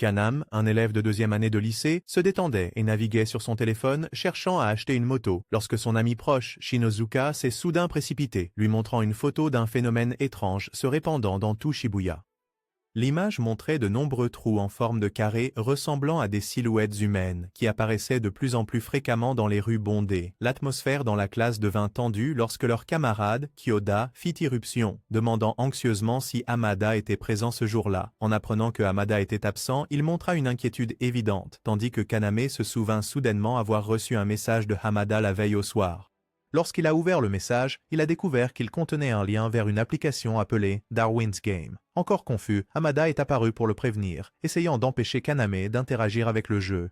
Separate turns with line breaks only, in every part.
Kaname, un élève de deuxième année de lycée, se détendait et naviguait sur son téléphone cherchant à acheter une moto lorsque son ami proche, Shinozuka, s'est soudain précipité, lui montrant une photo d'un phénomène étrange se répandant dans tout Shibuya. L'image montrait de nombreux trous en forme de carré ressemblant à des silhouettes humaines qui apparaissaient de plus en plus fréquemment dans les rues bondées. L'atmosphère dans la classe devint tendue lorsque leur camarade, Kyoda, fit irruption, demandant anxieusement si Hamada était présent ce jour-là. En apprenant que Hamada était absent, il montra une inquiétude évidente, tandis que Kaname se souvint soudainement avoir reçu un message de Hamada la veille au soir. Lorsqu'il a ouvert le message, il a découvert qu'il contenait un lien vers une application appelée Darwin's Game. Encore confus, Hamada est apparu pour le prévenir, essayant d'empêcher Kaname d'interagir avec le jeu.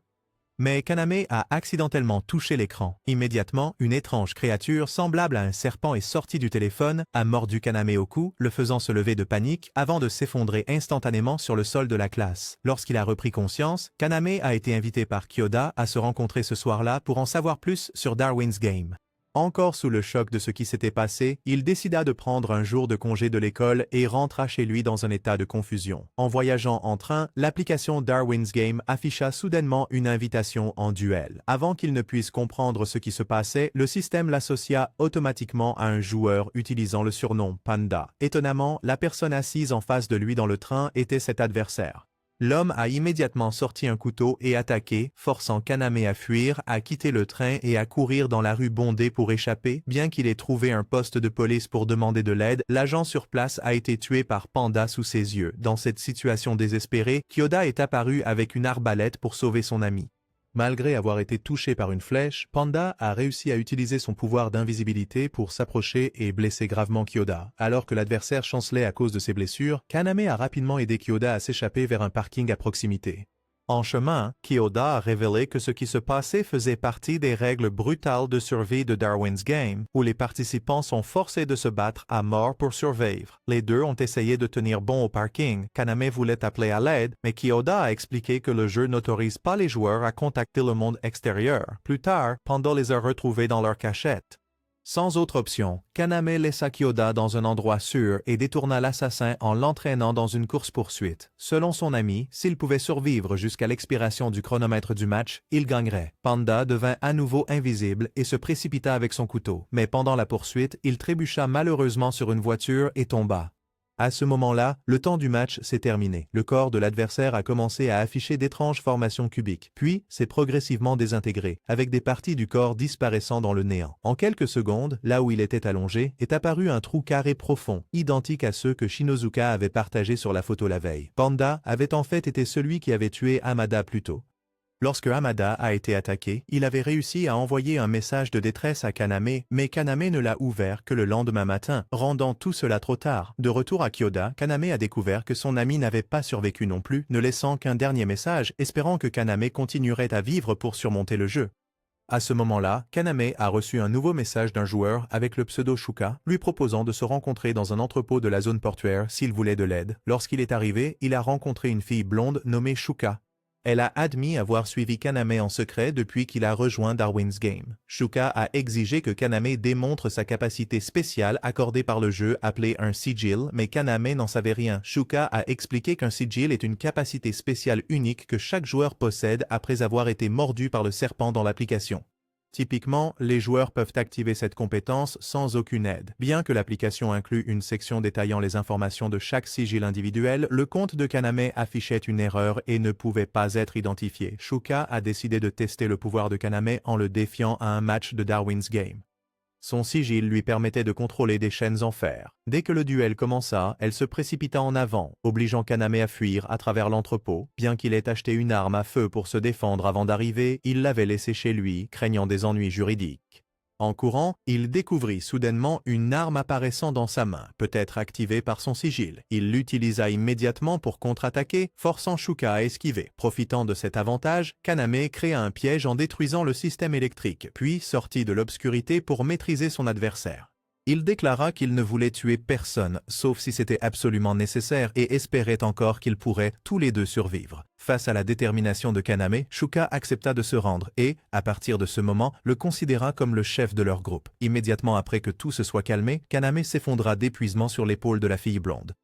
Mais Kaname a accidentellement touché l'écran. Immédiatement, une étrange créature semblable à un serpent est sortie du téléphone, a mordu Kaname au cou, le faisant se lever de panique avant de s'effondrer instantanément sur le sol de la classe. Lorsqu'il a repris conscience, Kaname a été invité par Kyoda à se rencontrer ce soir-là pour en savoir plus sur Darwin's Game. Encore sous le choc de ce qui s'était passé, il décida de prendre un jour de congé de l'école et rentra chez lui dans un état de confusion. En voyageant en train, l'application Darwin's Game afficha soudainement une invitation en duel. Avant qu'il ne puisse comprendre ce qui se passait, le système l'associa automatiquement à un joueur utilisant le surnom Panda. Étonnamment, la personne assise en face de lui dans le train était cet adversaire. L'homme a immédiatement sorti un couteau et attaqué, forçant Kaname à fuir, à quitter le train et à courir dans la rue bondée pour échapper. Bien qu'il ait trouvé un poste de police pour demander de l'aide, l'agent sur place a été tué par Panda sous ses yeux. Dans cette situation désespérée, Kyoda est apparu avec une arbalète pour sauver son ami. Malgré avoir été touché par une flèche, Panda a réussi à utiliser son pouvoir d'invisibilité pour s'approcher et blesser gravement Kyoda. Alors que l'adversaire chancelait à cause de ses blessures, Kaname a rapidement aidé Kyoda à s'échapper vers un parking à proximité. En chemin, Kyoda a révélé que ce qui se passait faisait partie des règles brutales de survie de Darwin's Game, où les participants sont forcés de se battre à mort pour survivre. Les deux ont essayé de tenir bon au parking. Kaname voulait appeler à l'aide, mais Kyoda a expliqué que le jeu n'autorise pas les joueurs à contacter le monde extérieur. Plus tard, Panda les a retrouvés dans leur cachette. Sans autre option, Kaname laissa Kyoda dans un endroit sûr et détourna l'assassin en l'entraînant dans une course-poursuite. Selon son ami, s'il pouvait survivre jusqu'à l'expiration du chronomètre du match, il gagnerait. Panda devint à nouveau invisible et se précipita avec son couteau. Mais pendant la poursuite, il trébucha malheureusement sur une voiture et tomba. À ce moment-là, le temps du match s'est terminé. Le corps de l'adversaire a commencé à afficher d'étranges formations cubiques, puis s'est progressivement désintégré, avec des parties du corps disparaissant dans le néant. En quelques secondes, là où il était allongé, est apparu un trou carré profond, identique à ceux que Shinozuka avait partagés sur la photo la veille. Panda avait en fait été celui qui avait tué Hamada plus tôt. Lorsque Hamada a été attaqué, il avait réussi à envoyer un message de détresse à Kaname, mais Kaname ne l'a ouvert que le lendemain matin, rendant tout cela trop tard. De retour à Kyoda, Kaname a découvert que son ami n'avait pas survécu non plus, ne laissant qu'un dernier message, espérant que Kaname continuerait à vivre pour surmonter le jeu. À ce moment-là, Kaname a reçu un nouveau message d'un joueur avec le pseudo Shuka, lui proposant de se rencontrer dans un entrepôt de la zone portuaire s'il voulait de l'aide. Lorsqu'il est arrivé, il a rencontré une fille blonde nommée Shuka. Elle a admis avoir suivi Kaname en secret depuis qu'il a rejoint Darwin's Game. Shuka a exigé que Kaname démontre sa capacité spéciale accordée par le jeu appelée un sigil, mais Kaname n'en savait rien. Shuka a expliqué qu'un sigil est une capacité spéciale unique que chaque joueur possède après avoir été mordu par le serpent dans l'application. Typiquement, les joueurs peuvent activer cette compétence sans aucune aide. Bien que l'application inclue une section détaillant les informations de chaque sigil individuel, le compte de Kaname affichait une erreur et ne pouvait pas être identifié. Shuka a décidé de tester le pouvoir de Kaname en le défiant à un match de Darwin's Game. Son sigil lui permettait de contrôler des chaînes en fer. Dès que le duel commença, elle se précipita en avant, obligeant Kaname à fuir à travers l'entrepôt. Bien qu'il ait acheté une arme à feu pour se défendre avant d'arriver, il l'avait laissée chez lui, craignant des ennuis juridiques. En courant, il découvrit soudainement une arme apparaissant dans sa main, peut-être activée par son sigil. Il l'utilisa immédiatement pour contre-attaquer, forçant Shuka à esquiver. Profitant de cet avantage, Kaname créa un piège en détruisant le système électrique, puis sortit de l'obscurité pour maîtriser son adversaire. Il déclara qu'il ne voulait tuer personne, sauf si c'était absolument nécessaire, et espérait encore qu'ils pourraient tous les deux survivre. Face à la détermination de Kaname, Shuka accepta de se rendre et, à partir de ce moment, le considéra comme le chef de leur groupe. Immédiatement après que tout se soit calmé, Kaname s'effondra d'épuisement sur l'épaule de la fille blonde.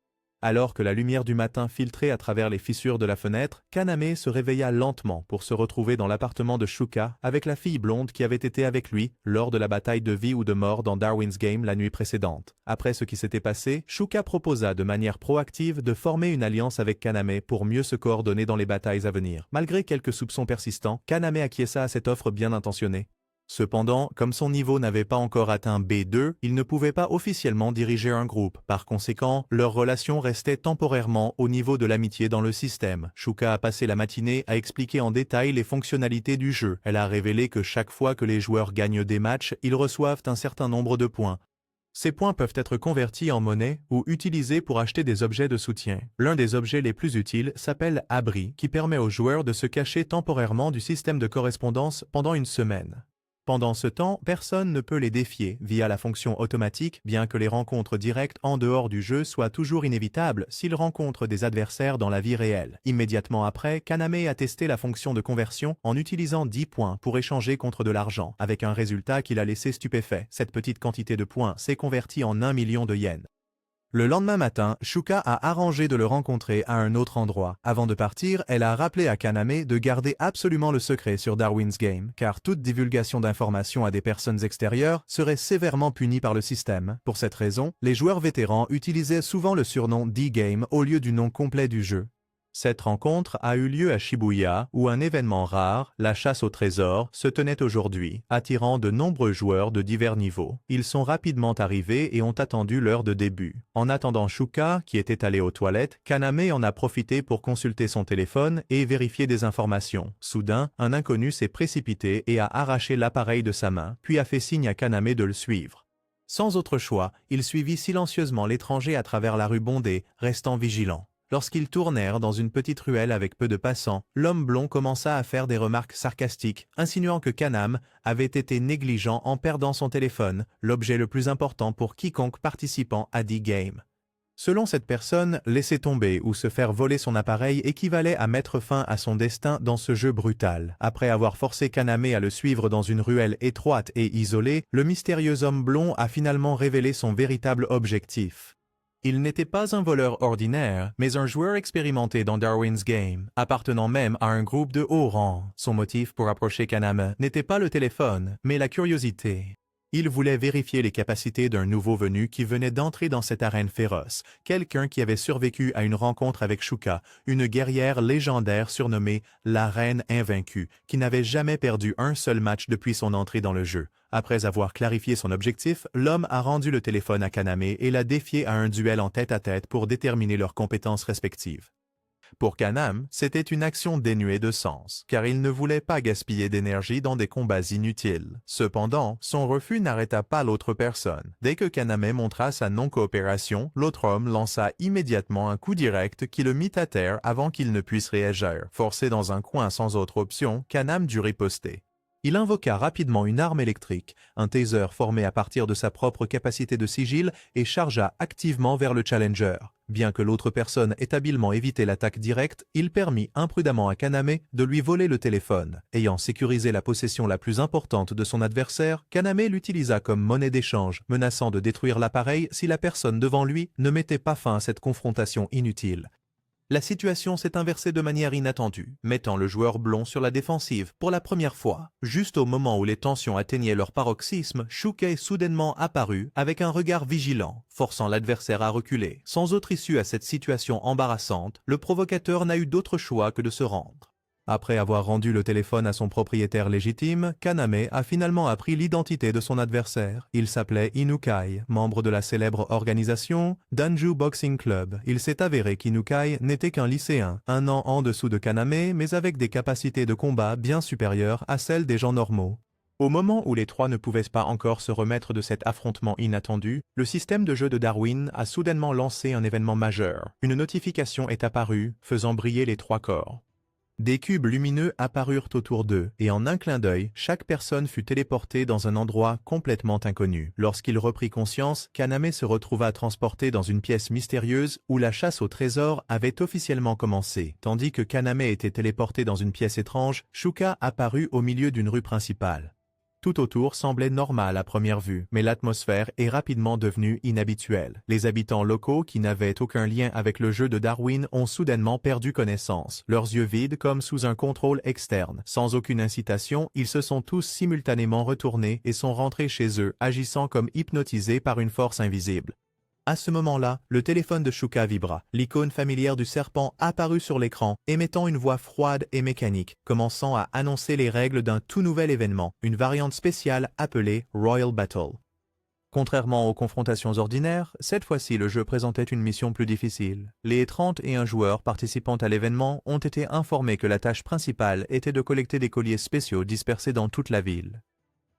Alors que la lumière du matin filtrait à travers les fissures de la fenêtre, Kaname se réveilla lentement pour se retrouver dans l'appartement de Shuka avec la fille blonde qui avait été avec lui lors de la bataille de vie ou de mort dans Darwin's Game la nuit précédente. Après ce qui s'était passé, Shuka proposa de manière proactive de former une alliance avec Kaname pour mieux se coordonner dans les batailles à venir. Malgré quelques soupçons persistants, Kaname acquiesça à cette offre bien intentionnée. Cependant, comme son niveau n'avait pas encore atteint B2, il ne pouvait pas officiellement diriger un groupe. Par conséquent, leur relation restait temporairement au niveau de l'amitié dans le système. Shuka a passé la matinée à expliquer en détail les fonctionnalités du jeu. Elle a révélé que chaque fois que les joueurs gagnent des matchs, ils reçoivent un certain nombre de points. Ces points peuvent être convertis en monnaie ou utilisés pour acheter des objets de soutien. L'un des objets les plus utiles s'appelle Abri, qui permet aux joueurs de se cacher temporairement du système de correspondance pendant une semaine. Pendant ce temps, personne ne peut les défier via la fonction automatique, bien que les rencontres directes en dehors du jeu soient toujours inévitables s'ils rencontrent des adversaires dans la vie réelle. Immédiatement après, Kaname a testé la fonction de conversion en utilisant 10 points pour échanger contre de l'argent, avec un résultat qui l'a laissé stupéfait. Cette petite quantité de points s'est convertie en 1 million de yens. Le lendemain matin, Shuka a arrangé de le rencontrer à un autre endroit. Avant de partir, elle a rappelé à Kaname de garder absolument le secret sur Darwin's Game, car toute divulgation d'informations à des personnes extérieures serait sévèrement punie par le système. Pour cette raison, les joueurs vétérans utilisaient souvent le surnom D-Game au lieu du nom complet du jeu. Cette rencontre a eu lieu à Shibuya, où un événement rare, la chasse au trésor, se tenait aujourd'hui, attirant de nombreux joueurs de divers niveaux. Ils sont rapidement arrivés et ont attendu l'heure de début. En attendant Shuka, qui était allé aux toilettes, Kaname en a profité pour consulter son téléphone et vérifier des informations. Soudain, un inconnu s'est précipité et a arraché l'appareil de sa main, puis a fait signe à Kaname de le suivre. Sans autre choix, il suivit silencieusement l'étranger à travers la rue bondée, restant vigilant. Lorsqu'ils tournèrent dans une petite ruelle avec peu de passants, l'homme blond commença à faire des remarques sarcastiques, insinuant que Kaname avait été négligent en perdant son téléphone, l'objet le plus important pour quiconque participant à D-Game. Selon cette personne, laisser tomber ou se faire voler son appareil équivalait à mettre fin à son destin dans ce jeu brutal. Après avoir forcé Kaname à le suivre dans une ruelle étroite et isolée, le mystérieux homme blond a finalement révélé son véritable objectif. Il n'était pas un voleur ordinaire, mais un joueur expérimenté dans Darwin's Game, appartenant même à un groupe de haut rang. Son motif pour approcher Kaname n'était pas le téléphone, mais la curiosité. Il voulait vérifier les capacités d'un nouveau venu qui venait d'entrer dans cette arène féroce, quelqu'un qui avait survécu à une rencontre avec Shuka, une guerrière légendaire surnommée la Reine Invaincue, qui n'avait jamais perdu un seul match depuis son entrée dans le jeu. Après avoir clarifié son objectif, l'homme a rendu le téléphone à Kaname et l'a défié à un duel en tête-à-tête pour déterminer leurs compétences respectives. Pour Kaname, c'était une action dénuée de sens, car il ne voulait pas gaspiller d'énergie dans des combats inutiles. Cependant, son refus n'arrêta pas l'autre personne. Dès que Kaname montra sa non-coopération, l'autre homme lança immédiatement un coup direct qui le mit à terre avant qu'il ne puisse réagir. Forcé dans un coin sans autre option, Kaname dut riposter. Il invoqua rapidement une arme électrique, un taser formé à partir de sa propre capacité de sigil et chargea activement vers le challenger. Bien que l'autre personne ait habilement évité l'attaque directe, il permit imprudemment à Kaname de lui voler le téléphone. Ayant sécurisé la possession la plus importante de son adversaire, Kaname l'utilisa comme monnaie d'échange, menaçant de détruire l'appareil si la personne devant lui ne mettait pas fin à cette confrontation inutile. La situation s'est inversée de manière inattendue, mettant le joueur blond sur la défensive pour la première fois. Juste au moment où les tensions atteignaient leur paroxysme, Shuka est soudainement apparu avec un regard vigilant, forçant l'adversaire à reculer. Sans autre issue à cette situation embarrassante, le provocateur n'a eu d'autre choix que de se rendre. Après avoir rendu le téléphone à son propriétaire légitime, Kaname a finalement appris l'identité de son adversaire. Il s'appelait Inukai, membre de la célèbre organisation Danju Boxing Club. Il s'est avéré qu'Inukai n'était qu'un lycéen, un an en dessous de Kaname, mais avec des capacités de combat bien supérieures à celles des gens normaux. Au moment où les trois ne pouvaient pas encore se remettre de cet affrontement inattendu, le système de jeu de Darwin a soudainement lancé un événement majeur. Une notification est apparue, faisant briller les trois corps. Des cubes lumineux apparurent autour d'eux, et en un clin d'œil, chaque personne fut téléportée dans un endroit complètement inconnu. Lorsqu'il reprit conscience, Kaname se retrouva transporté dans une pièce mystérieuse où la chasse au trésor avait officiellement commencé. Tandis que Kaname était téléporté dans une pièce étrange, Shuka apparut au milieu d'une rue principale. Tout autour semblait normal à première vue, mais l'atmosphère est rapidement devenue inhabituelle. Les habitants locaux qui n'avaient aucun lien avec le jeu de Darwin ont soudainement perdu connaissance, leurs yeux vides comme sous un contrôle externe. Sans aucune incitation, ils se sont tous simultanément retournés et sont rentrés chez eux, agissant comme hypnotisés par une force invisible. À ce moment-là, le téléphone de Shuka vibra. L'icône familière du serpent apparut sur l'écran, émettant une voix froide et mécanique, commençant à annoncer les règles d'un tout nouvel événement, une variante spéciale appelée Royal Battle. Contrairement aux confrontations ordinaires, cette fois-ci le jeu présentait une mission plus difficile. Les 31 joueurs participant à l'événement ont été informés que la tâche principale était de collecter des colliers spéciaux dispersés dans toute la ville.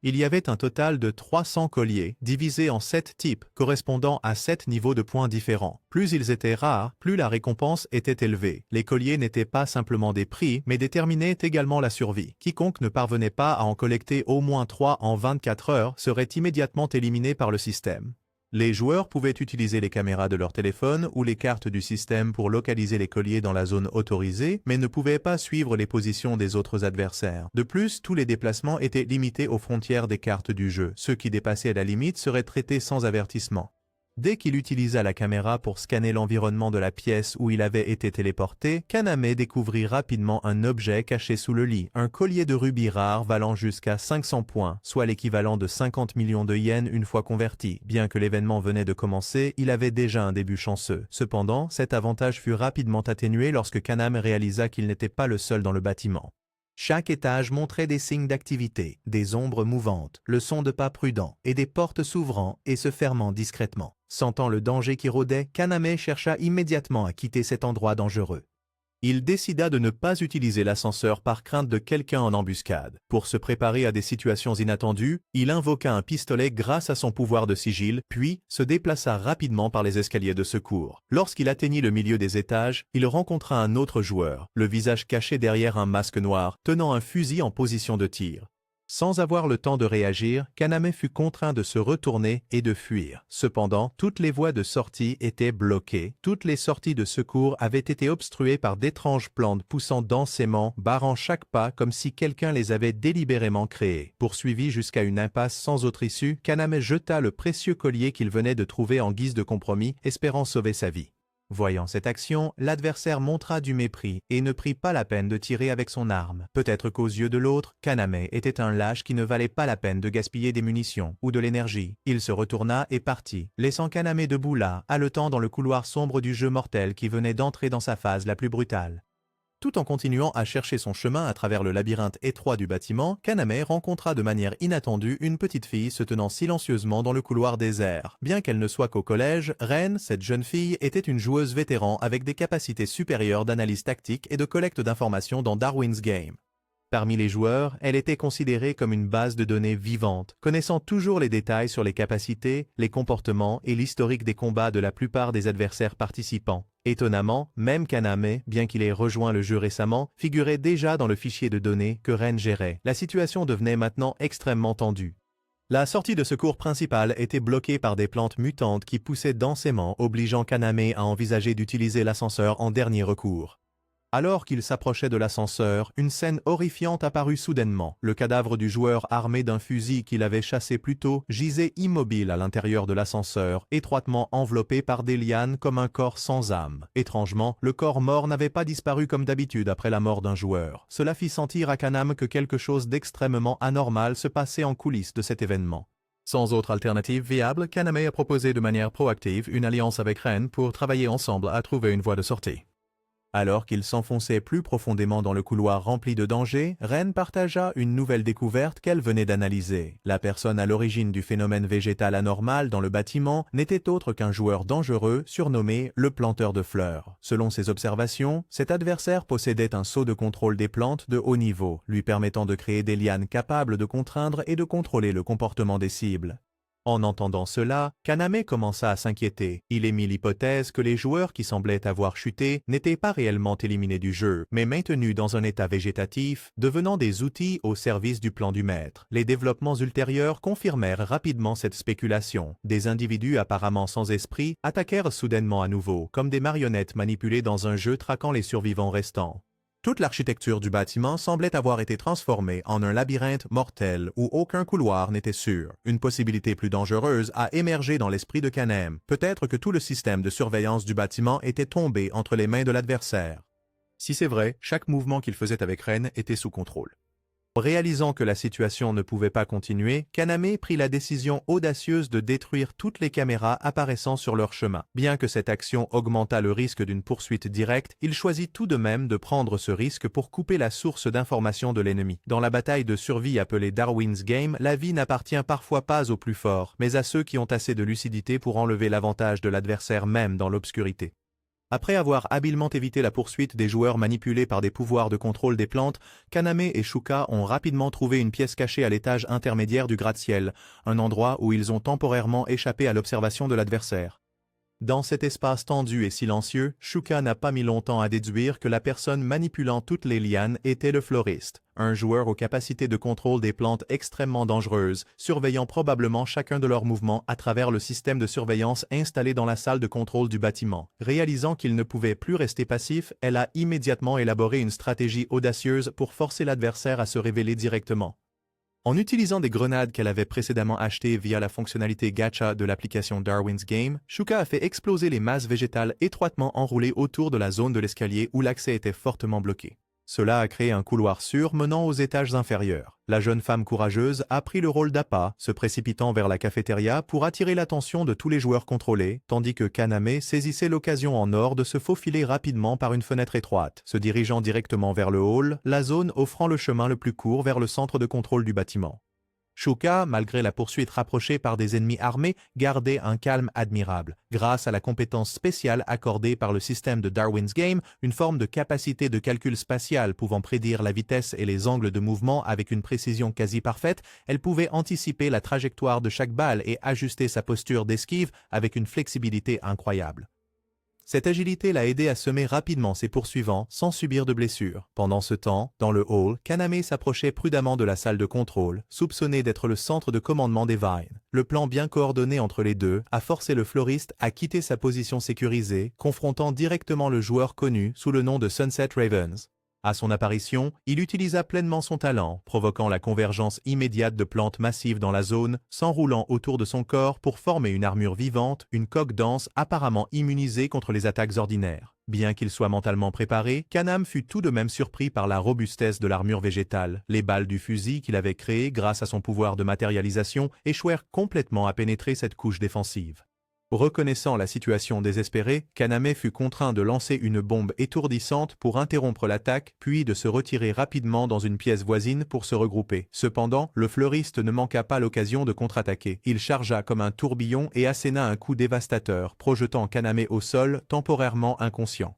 Il y avait un total de 300 colliers, divisés en 7 types, correspondant à 7 niveaux de points différents. Plus ils étaient rares, plus la récompense était élevée. Les colliers n'étaient pas simplement des prix, mais déterminaient également la survie. Quiconque ne parvenait pas à en collecter au moins 3 en 24 heures serait immédiatement éliminé par le système. Les joueurs pouvaient utiliser les caméras de leur téléphone ou les cartes du système pour localiser les colliers dans la zone autorisée, mais ne pouvaient pas suivre les positions des autres adversaires. De plus, tous les déplacements étaient limités aux frontières des cartes du jeu. Ceux qui dépassaient la limite seraient traités sans avertissement. Dès qu'il utilisa la caméra pour scanner l'environnement de la pièce où il avait été téléporté, Kaname découvrit rapidement un objet caché sous le lit, un collier de rubis rare valant jusqu'à 500 points, soit l'équivalent de 50 millions de yens une fois converti. Bien que l'événement venait de commencer, il avait déjà un début chanceux. Cependant, cet avantage fut rapidement atténué lorsque Kaname réalisa qu'il n'était pas le seul dans le bâtiment. Chaque étage montrait des signes d'activité, des ombres mouvantes, le son de pas prudents et des portes s'ouvrant et se fermant discrètement. Sentant le danger qui rôdait, Kaname chercha immédiatement à quitter cet endroit dangereux. Il décida de ne pas utiliser l'ascenseur par crainte de quelqu'un en embuscade. Pour se préparer à des situations inattendues, il invoqua un pistolet grâce à son pouvoir de sigil, puis se déplaça rapidement par les escaliers de secours. Lorsqu'il atteignit le milieu des étages, il rencontra un autre joueur, le visage caché derrière un masque noir, tenant un fusil en position de tir. Sans avoir le temps de réagir, Kaname fut contraint de se retourner et de fuir. Cependant, toutes les voies de sortie étaient bloquées. Toutes les sorties de secours avaient été obstruées par d'étranges plantes poussant densément, barrant chaque pas comme si quelqu'un les avait délibérément créées. Poursuivi jusqu'à une impasse sans autre issue, Kaname jeta le précieux collier qu'il venait de trouver en guise de compromis, espérant sauver sa vie. Voyant cette action, l'adversaire montra du mépris et ne prit pas la peine de tirer avec son arme. Peut-être qu'aux yeux de l'autre, Kaname était un lâche qui ne valait pas la peine de gaspiller des munitions ou de l'énergie. Il se retourna et partit, laissant Kaname debout là, haletant dans le couloir sombre du jeu mortel qui venait d'entrer dans sa phase la plus brutale. Tout en continuant à chercher son chemin à travers le labyrinthe étroit du bâtiment, Kaname rencontra de manière inattendue une petite fille se tenant silencieusement dans le couloir désert. Bien qu'elle ne soit qu'au collège, Ren, cette jeune fille, était une joueuse vétéran avec des capacités supérieures d'analyse tactique et de collecte d'informations dans Darwin's Game. Parmi les joueurs, elle était considérée comme une base de données vivante, connaissant toujours les détails sur les capacités, les comportements et l'historique des combats de la plupart des adversaires participants. Étonnamment, même Kaname, bien qu'il ait rejoint le jeu récemment, figurait déjà dans le fichier de données que Ren gérait. La situation devenait maintenant extrêmement tendue. La sortie de secours principale était bloquée par des plantes mutantes qui poussaient densément, obligeant Kaname à envisager d'utiliser l'ascenseur en dernier recours. Alors qu'il s'approchait de l'ascenseur, une scène horrifiante apparut soudainement. Le cadavre du joueur armé d'un fusil qu'il avait chassé plus tôt gisait immobile à l'intérieur de l'ascenseur, étroitement enveloppé par des lianes comme un corps sans âme. Étrangement, le corps mort n'avait pas disparu comme d'habitude après la mort d'un joueur. Cela fit sentir à Kaname que quelque chose d'extrêmement anormal se passait en coulisses de cet événement. Sans autre alternative viable, Kaname a proposé de manière proactive une alliance avec Ren pour travailler ensemble à trouver une voie de sortie. Alors qu'il s'enfonçait plus profondément dans le couloir rempli de dangers, Ren partagea une nouvelle découverte qu'elle venait d'analyser. La personne à l'origine du phénomène végétal anormal dans le bâtiment n'était autre qu'un joueur dangereux surnommé le planteur de fleurs. Selon ses observations, cet adversaire possédait un sceau de contrôle des plantes de haut niveau, lui permettant de créer des lianes capables de contraindre et de contrôler le comportement des cibles. En entendant cela, Kaname commença à s'inquiéter. Il émit l'hypothèse que les joueurs qui semblaient avoir chuté n'étaient pas réellement éliminés du jeu, mais maintenus dans un état végétatif, devenant des outils au service du plan du maître. Les développements ultérieurs confirmèrent rapidement cette spéculation. Des individus apparemment sans esprit attaquèrent soudainement à nouveau, comme des marionnettes manipulées dans un jeu traquant les survivants restants. Toute l'architecture du bâtiment semblait avoir été transformée en un labyrinthe mortel où aucun couloir n'était sûr. Une possibilité plus dangereuse a émergé dans l'esprit de Kanem. Peut-être que tout le système de surveillance du bâtiment était tombé entre les mains de l'adversaire. Si c'est vrai, chaque mouvement qu'il faisait avec Ren était sous contrôle. Réalisant que la situation ne pouvait pas continuer, Kaname prit la décision audacieuse de détruire toutes les caméras apparaissant sur leur chemin. Bien que cette action augmentât le risque d'une poursuite directe, il choisit tout de même de prendre ce risque pour couper la source d'information de l'ennemi. Dans la bataille de survie appelée Darwin's Game, la vie n'appartient parfois pas aux plus forts, mais à ceux qui ont assez de lucidité pour enlever l'avantage de l'adversaire même dans l'obscurité. Après avoir habilement évité la poursuite des joueurs manipulés par des pouvoirs de contrôle des plantes, Kaname et Shuka ont rapidement trouvé une pièce cachée à l'étage intermédiaire du gratte-ciel, un endroit où ils ont temporairement échappé à l'observation de l'adversaire. Dans cet espace tendu et silencieux, Shuka n'a pas mis longtemps à déduire que la personne manipulant toutes les lianes était le fleuriste, un joueur aux capacités de contrôle des plantes extrêmement dangereuses, surveillant probablement chacun de leurs mouvements à travers le système de surveillance installé dans la salle de contrôle du bâtiment. Réalisant qu'il ne pouvait plus rester passif, elle a immédiatement élaboré une stratégie audacieuse pour forcer l'adversaire à se révéler directement. En utilisant des grenades qu'elle avait précédemment achetées via la fonctionnalité Gacha de l'application Darwin's Game, Shuka a fait exploser les masses végétales étroitement enroulées autour de la zone de l'escalier où l'accès était fortement bloqué. Cela a créé un couloir sûr menant aux étages inférieurs. La jeune femme courageuse a pris le rôle d'appât, se précipitant vers la cafétéria pour attirer l'attention de tous les joueurs contrôlés, tandis que Kaname saisissait l'occasion en or de se faufiler rapidement par une fenêtre étroite, se dirigeant directement vers le hall, la zone offrant le chemin le plus court vers le centre de contrôle du bâtiment. Shuka, malgré la poursuite rapprochée par des ennemis armés, gardait un calme admirable. Grâce à la compétence spéciale accordée par le système de Darwin's Game, une forme de capacité de calcul spatial pouvant prédire la vitesse et les angles de mouvement avec une précision quasi parfaite, elle pouvait anticiper la trajectoire de chaque balle et ajuster sa posture d'esquive avec une flexibilité incroyable. Cette agilité l'a aidé à semer rapidement ses poursuivants sans subir de blessures. Pendant ce temps, dans le hall, Kaname s'approchait prudemment de la salle de contrôle, soupçonné d'être le centre de commandement des Vines. Le plan bien coordonné entre les deux a forcé le fleuriste à quitter sa position sécurisée, confrontant directement le joueur connu sous le nom de Sunset Ravens. À son apparition, il utilisa pleinement son talent, provoquant la convergence immédiate de plantes massives dans la zone, s'enroulant autour de son corps pour former une armure vivante, une coque dense apparemment immunisée contre les attaques ordinaires. Bien qu'il soit mentalement préparé, Kaname fut tout de même surpris par la robustesse de l'armure végétale. Les balles du fusil qu'il avait créé grâce à son pouvoir de matérialisation échouèrent complètement à pénétrer cette couche défensive. Reconnaissant la situation désespérée, Kaname fut contraint de lancer une bombe étourdissante pour interrompre l'attaque, puis de se retirer rapidement dans une pièce voisine pour se regrouper. Cependant, le fleuriste ne manqua pas l'occasion de contre-attaquer. Il chargea comme un tourbillon et asséna un coup dévastateur, projetant Kaname au sol, temporairement inconscient.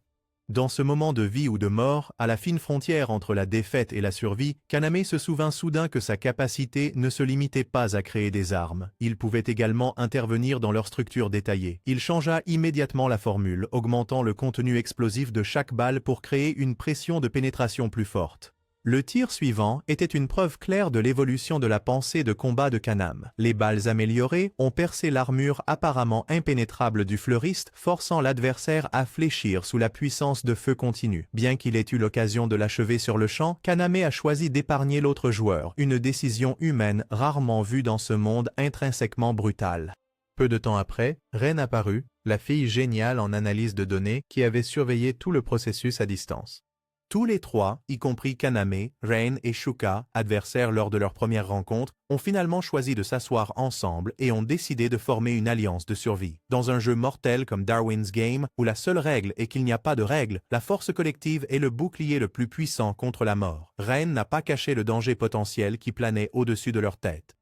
Dans ce moment de vie ou de mort, à la fine frontière entre la défaite et la survie, Kaname se souvint soudain que sa capacité ne se limitait pas à créer des armes. Il pouvait également intervenir dans leur structure détaillée. Il changea immédiatement la formule, augmentant le contenu explosif de chaque balle pour créer une pression de pénétration plus forte. Le tir suivant était une preuve claire de l'évolution de la pensée de combat de Kaname. Les balles améliorées ont percé l'armure apparemment impénétrable du fleuriste, forçant l'adversaire à fléchir sous la puissance de feu continu. Bien qu'il ait eu l'occasion de l'achever sur le champ, Kaname a choisi d'épargner l'autre joueur, une décision humaine rarement vue dans ce monde intrinsèquement brutal. Peu de temps après, Ren apparut, la fille géniale en analyse de données qui avait surveillé tout le processus à distance. Tous les trois, y compris Kaname, Ren et Shuka, adversaires lors de leur première rencontre, ont finalement choisi de s'asseoir ensemble et ont décidé de former une alliance de survie. Dans un jeu mortel comme Darwin's Game, où la seule règle est qu'il n'y a pas de règle, la force collective est le bouclier le plus puissant contre la mort. Ren n'a pas caché le danger potentiel qui planait au-dessus de leur tête.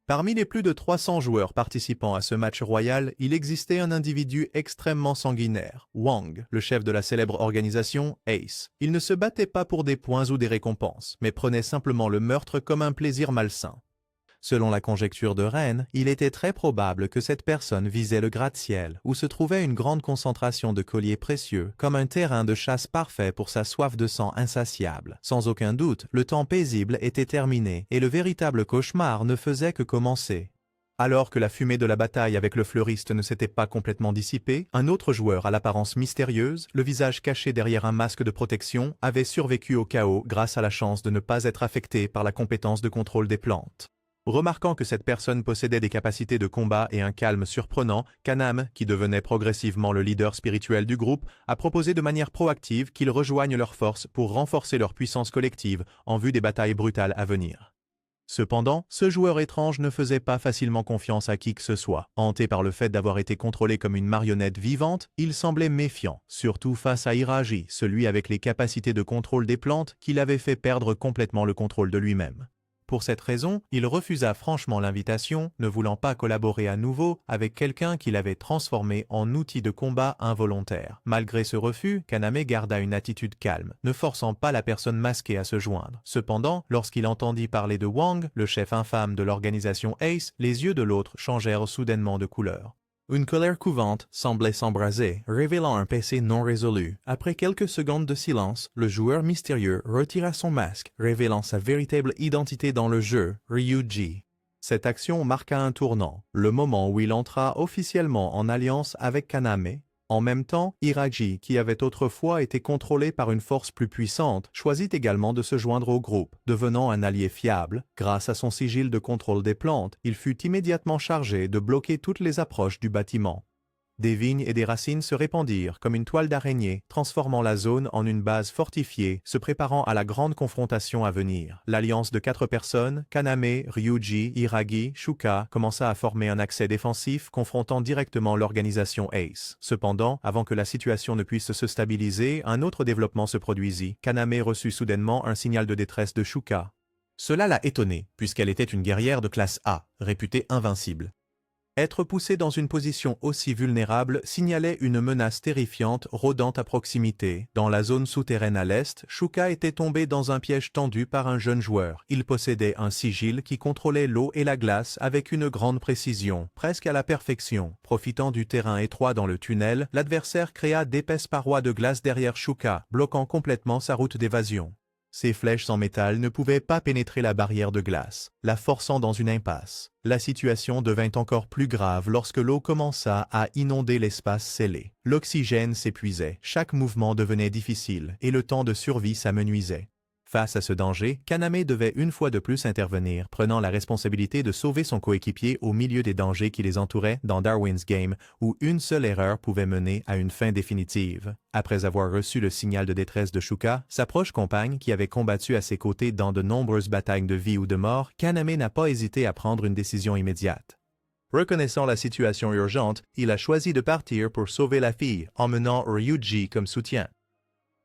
Parmi les plus de 300 joueurs participant à ce match royal, il existait un individu extrêmement sanguinaire, Wang, le chef de la célèbre organisation Ace. Il ne se battait pas pour des points ou des récompenses, mais prenait simplement le meurtre comme un plaisir malsain. Selon la conjecture de Ren, il était très probable que cette personne visait le gratte-ciel, où se trouvait une grande concentration de colliers précieux, comme un terrain de chasse parfait pour sa soif de sang insatiable. Sans aucun doute, le temps paisible était terminé, et le véritable cauchemar ne faisait que commencer. Alors que la fumée de la bataille avec le fleuriste ne s'était pas complètement dissipée, un autre joueur à l'apparence mystérieuse, le visage caché derrière un masque de protection, avait survécu au chaos grâce à la chance de ne pas être affecté par la compétence de contrôle des plantes. Remarquant que cette personne possédait des capacités de combat et un calme surprenant, Kaname, qui devenait progressivement le leader spirituel du groupe, a proposé de manière proactive qu'ils rejoignent leurs forces pour renforcer leur puissance collective en vue des batailles brutales à venir. Cependant, ce joueur étrange ne faisait pas facilement confiance à qui que ce soit. Hanté par le fait d'avoir été contrôlé comme une marionnette vivante, il semblait méfiant, surtout face à Iragi, celui avec les capacités de contrôle des plantes qui l'avait fait perdre complètement le contrôle de lui-même. Pour cette raison, il refusa franchement l'invitation, ne voulant pas collaborer à nouveau avec quelqu'un qu'il avait transformé en outil de combat involontaire. Malgré ce refus, Kaname garda une attitude calme, ne forçant pas la personne masquée à se joindre. Cependant, lorsqu'il entendit parler de Wang, le chef infâme de l'organisation Ace, les yeux de l'autre changèrent soudainement de couleur. Une colère couvante semblait s'embraser, révélant un passé non résolu. Après quelques secondes de silence, le joueur mystérieux retira son masque, révélant sa véritable identité dans le jeu, Ryuji. Cette action marqua un tournant, le moment où il entra officiellement en alliance avec Kaname. En même temps, Iragi, qui avait autrefois été contrôlé par une force plus puissante, choisit également de se joindre au groupe, devenant un allié fiable. Grâce à son sigil de contrôle des plantes, il fut immédiatement chargé de bloquer toutes les approches du bâtiment. Des vignes et des racines se répandirent comme une toile d'araignée, transformant la zone en une base fortifiée, se préparant à la grande confrontation à venir. L'alliance de 4 personnes, Kaname, Ryuji, Iragi, Shuka, commença à former un accès défensif confrontant directement l'organisation Ace. Cependant, avant que la situation ne puisse se stabiliser, un autre développement se produisit. Kaname reçut soudainement un signal de détresse de Shuka. Cela l'a étonnée, puisqu'elle était une guerrière de classe A, réputée invincible. Être poussé dans une position aussi vulnérable signalait une menace terrifiante rôdant à proximité. Dans la zone souterraine à l'est, Shuka était tombé dans un piège tendu par un jeune joueur. Il possédait un sigil qui contrôlait l'eau et la glace avec une grande précision, presque à la perfection. Profitant du terrain étroit dans le tunnel, l'adversaire créa d'épaisses parois de glace derrière Shuka, bloquant complètement sa route d'évasion. Ces flèches en métal ne pouvaient pas pénétrer la barrière de glace, la forçant dans une impasse. La situation devint encore plus grave lorsque l'eau commença à inonder l'espace scellé. L'oxygène s'épuisait, chaque mouvement devenait difficile et le temps de survie s'amenuisait. Face à ce danger, Kaname devait une fois de plus intervenir, prenant la responsabilité de sauver son coéquipier au milieu des dangers qui les entouraient dans Darwin's Game, où une seule erreur pouvait mener à une fin définitive. Après avoir reçu le signal de détresse de Shuka, sa proche compagne qui avait combattu à ses côtés dans de nombreuses batailles de vie ou de mort, Kaname n'a pas hésité à prendre une décision immédiate. Reconnaissant la situation urgente, il a choisi de partir pour sauver la fille, emmenant Ryuji comme soutien.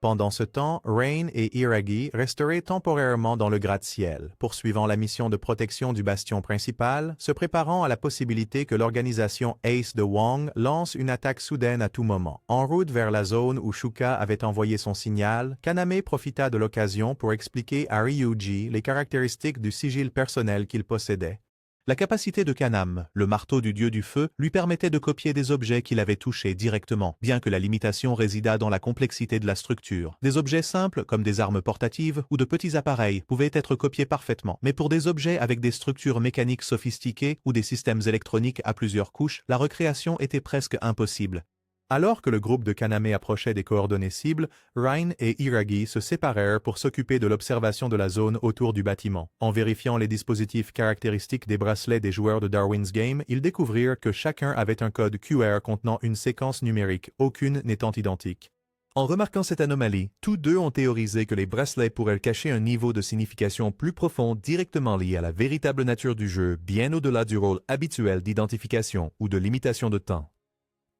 Pendant ce temps, Rain et Iragi resteraient temporairement dans le gratte-ciel, poursuivant la mission de protection du bastion principal, se préparant à la possibilité que l'organisation Ace de Wang lance une attaque soudaine à tout moment. En route vers la zone où Shuka avait envoyé son signal, Kaname profita de l'occasion pour expliquer à Ryuji les caractéristiques du sigil personnel qu'il possédait. La capacité de Kaname, le marteau du dieu du feu, lui permettait de copier des objets qu'il avait touchés directement, bien que la limitation résidât dans la complexité de la structure. Des objets simples, comme des armes portatives ou de petits appareils, pouvaient être copiés parfaitement, mais pour des objets avec des structures mécaniques sophistiquées ou des systèmes électroniques à plusieurs couches, la recréation était presque impossible. Alors que le groupe de Kaname approchait des coordonnées cibles, Rain et Iragi se séparèrent pour s'occuper de l'observation de la zone autour du bâtiment. En vérifiant les dispositifs caractéristiques des bracelets des joueurs de Darwin's Game, ils découvrirent que chacun avait un code QR contenant une séquence numérique, aucune n'étant identique. En remarquant cette anomalie, tous deux ont théorisé que les bracelets pourraient cacher un niveau de signification plus profond directement lié à la véritable nature du jeu, bien au-delà du rôle habituel d'identification ou de limitation de temps.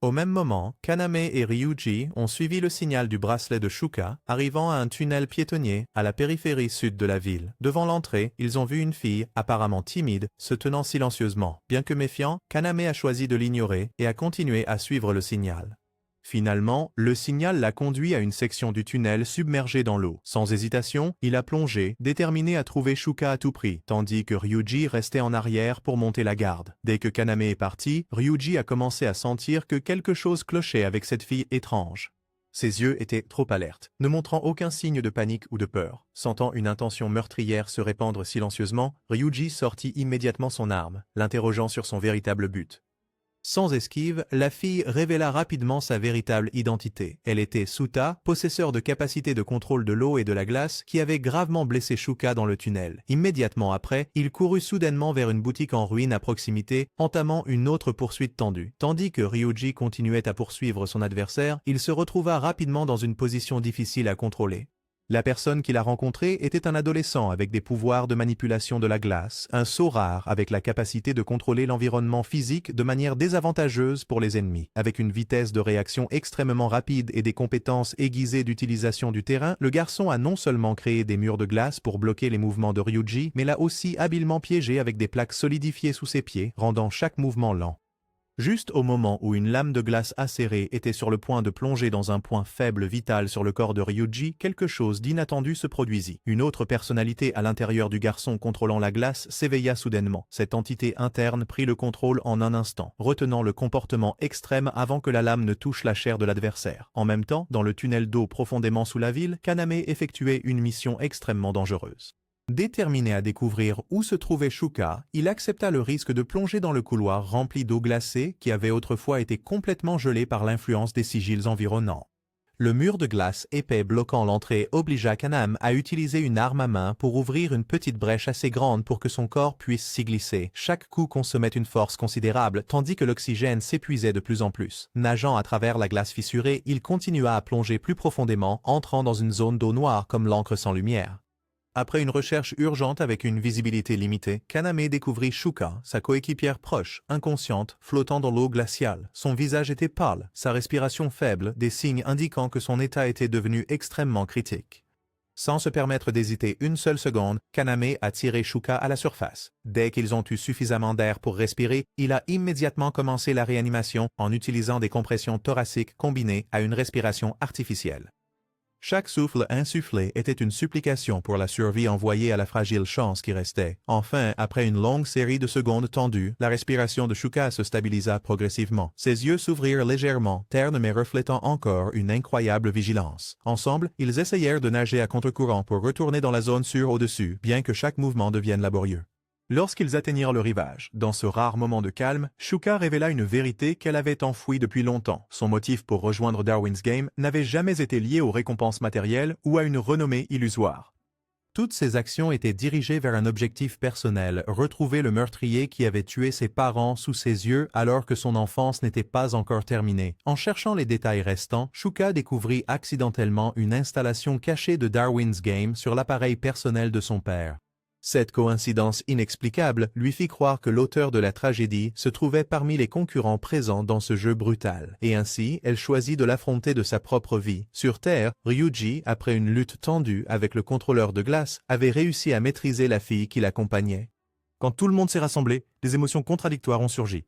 Au même moment, Kaname et Ryuji ont suivi le signal du bracelet de Shuka, arrivant à un tunnel piétonnier à la périphérie sud de la ville. Devant l'entrée, ils ont vu une fille, apparemment timide, se tenant silencieusement. Bien que méfiant, Kaname a choisi de l'ignorer et a continué à suivre le signal. Finalement, le signal l'a conduit à une section du tunnel submergée dans l'eau. Sans hésitation, il a plongé, déterminé à trouver Shuka à tout prix, tandis que Ryuji restait en arrière pour monter la garde. Dès que Kaname est parti, Ryuji a commencé à sentir que quelque chose clochait avec cette fille étrange. Ses yeux étaient trop alertes, ne montrant aucun signe de panique ou de peur. Sentant une intention meurtrière se répandre silencieusement, Ryuji sortit immédiatement son arme, l'interrogeant sur son véritable but. Sans esquive, la fille révéla rapidement sa véritable identité. Elle était Suta, possesseur de capacités de contrôle de l'eau et de la glace, qui avait gravement blessé Shuka dans le tunnel. Immédiatement après, il courut soudainement vers une boutique en ruine à proximité, entamant une autre poursuite tendue. Tandis que Ryuji continuait à poursuivre son adversaire, il se retrouva rapidement dans une position difficile à contrôler. La personne qu'il a rencontrée était un adolescent avec des pouvoirs de manipulation de la glace, un sceau rare avec la capacité de contrôler l'environnement physique de manière désavantageuse pour les ennemis. Avec une vitesse de réaction extrêmement rapide et des compétences aiguisées d'utilisation du terrain, le garçon a non seulement créé des murs de glace pour bloquer les mouvements de Ryuji, mais l'a aussi habilement piégé avec des plaques solidifiées sous ses pieds, rendant chaque mouvement lent. Juste au moment où une lame de glace acérée était sur le point de plonger dans un point faible vital sur le corps de Ryuji, quelque chose d'inattendu se produisit. Une autre personnalité à l'intérieur du garçon contrôlant la glace s'éveilla soudainement. Cette entité interne prit le contrôle en un instant, retenant le comportement extrême avant que la lame ne touche la chair de l'adversaire. En même temps, dans le tunnel d'eau profondément sous la ville, Kaname effectuait une mission extrêmement dangereuse. Déterminé à découvrir où se trouvait Shuka, il accepta le risque de plonger dans le couloir rempli d'eau glacée qui avait autrefois été complètement gelé par l'influence des sigils environnants. Le mur de glace épais bloquant l'entrée obligea Kaname à utiliser une arme à main pour ouvrir une petite brèche assez grande pour que son corps puisse s'y glisser. Chaque coup consommait une force considérable, tandis que l'oxygène s'épuisait de plus en plus. Nageant à travers la glace fissurée, il continua à plonger plus profondément, entrant dans une zone d'eau noire comme l'encre sans lumière. Après une recherche urgente avec une visibilité limitée, Kaname découvrit Shuka, sa coéquipière proche, inconsciente, flottant dans l'eau glaciale. Son visage était pâle, sa respiration faible, des signes indiquant que son état était devenu extrêmement critique. Sans se permettre d'hésiter une seule seconde, Kaname a tiré Shuka à la surface. Dès qu'ils ont eu suffisamment d'air pour respirer, il a immédiatement commencé la réanimation en utilisant des compressions thoraciques combinées à une respiration artificielle. Chaque souffle insufflé était une supplication pour la survie envoyée à la fragile chance qui restait. Enfin, après une longue série de secondes tendues, la respiration de Shuka se stabilisa progressivement. Ses yeux s'ouvrirent légèrement, ternes mais reflétant encore une incroyable vigilance. Ensemble, ils essayèrent de nager à contre-courant pour retourner dans la zone sûre au-dessus, bien que chaque mouvement devienne laborieux. Lorsqu'ils atteignirent le rivage, dans ce rare moment de calme, Shuka révéla une vérité qu'elle avait enfouie depuis longtemps. Son motif pour rejoindre Darwin's Game n'avait jamais été lié aux récompenses matérielles ou à une renommée illusoire. Toutes ses actions étaient dirigées vers un objectif personnel, retrouver le meurtrier qui avait tué ses parents sous ses yeux alors que son enfance n'était pas encore terminée. En cherchant les détails restants, Shuka découvrit accidentellement une installation cachée de Darwin's Game sur l'appareil personnel de son père. Cette coïncidence inexplicable lui fit croire que l'auteur de la tragédie se trouvait parmi les concurrents présents dans ce jeu brutal, et ainsi elle choisit de l'affronter de sa propre vie. Sur Terre, Ryuji, après une lutte tendue avec le contrôleur de glace, avait réussi à maîtriser la fille qui l'accompagnait. Quand tout le monde s'est rassemblé, des émotions contradictoires ont surgi.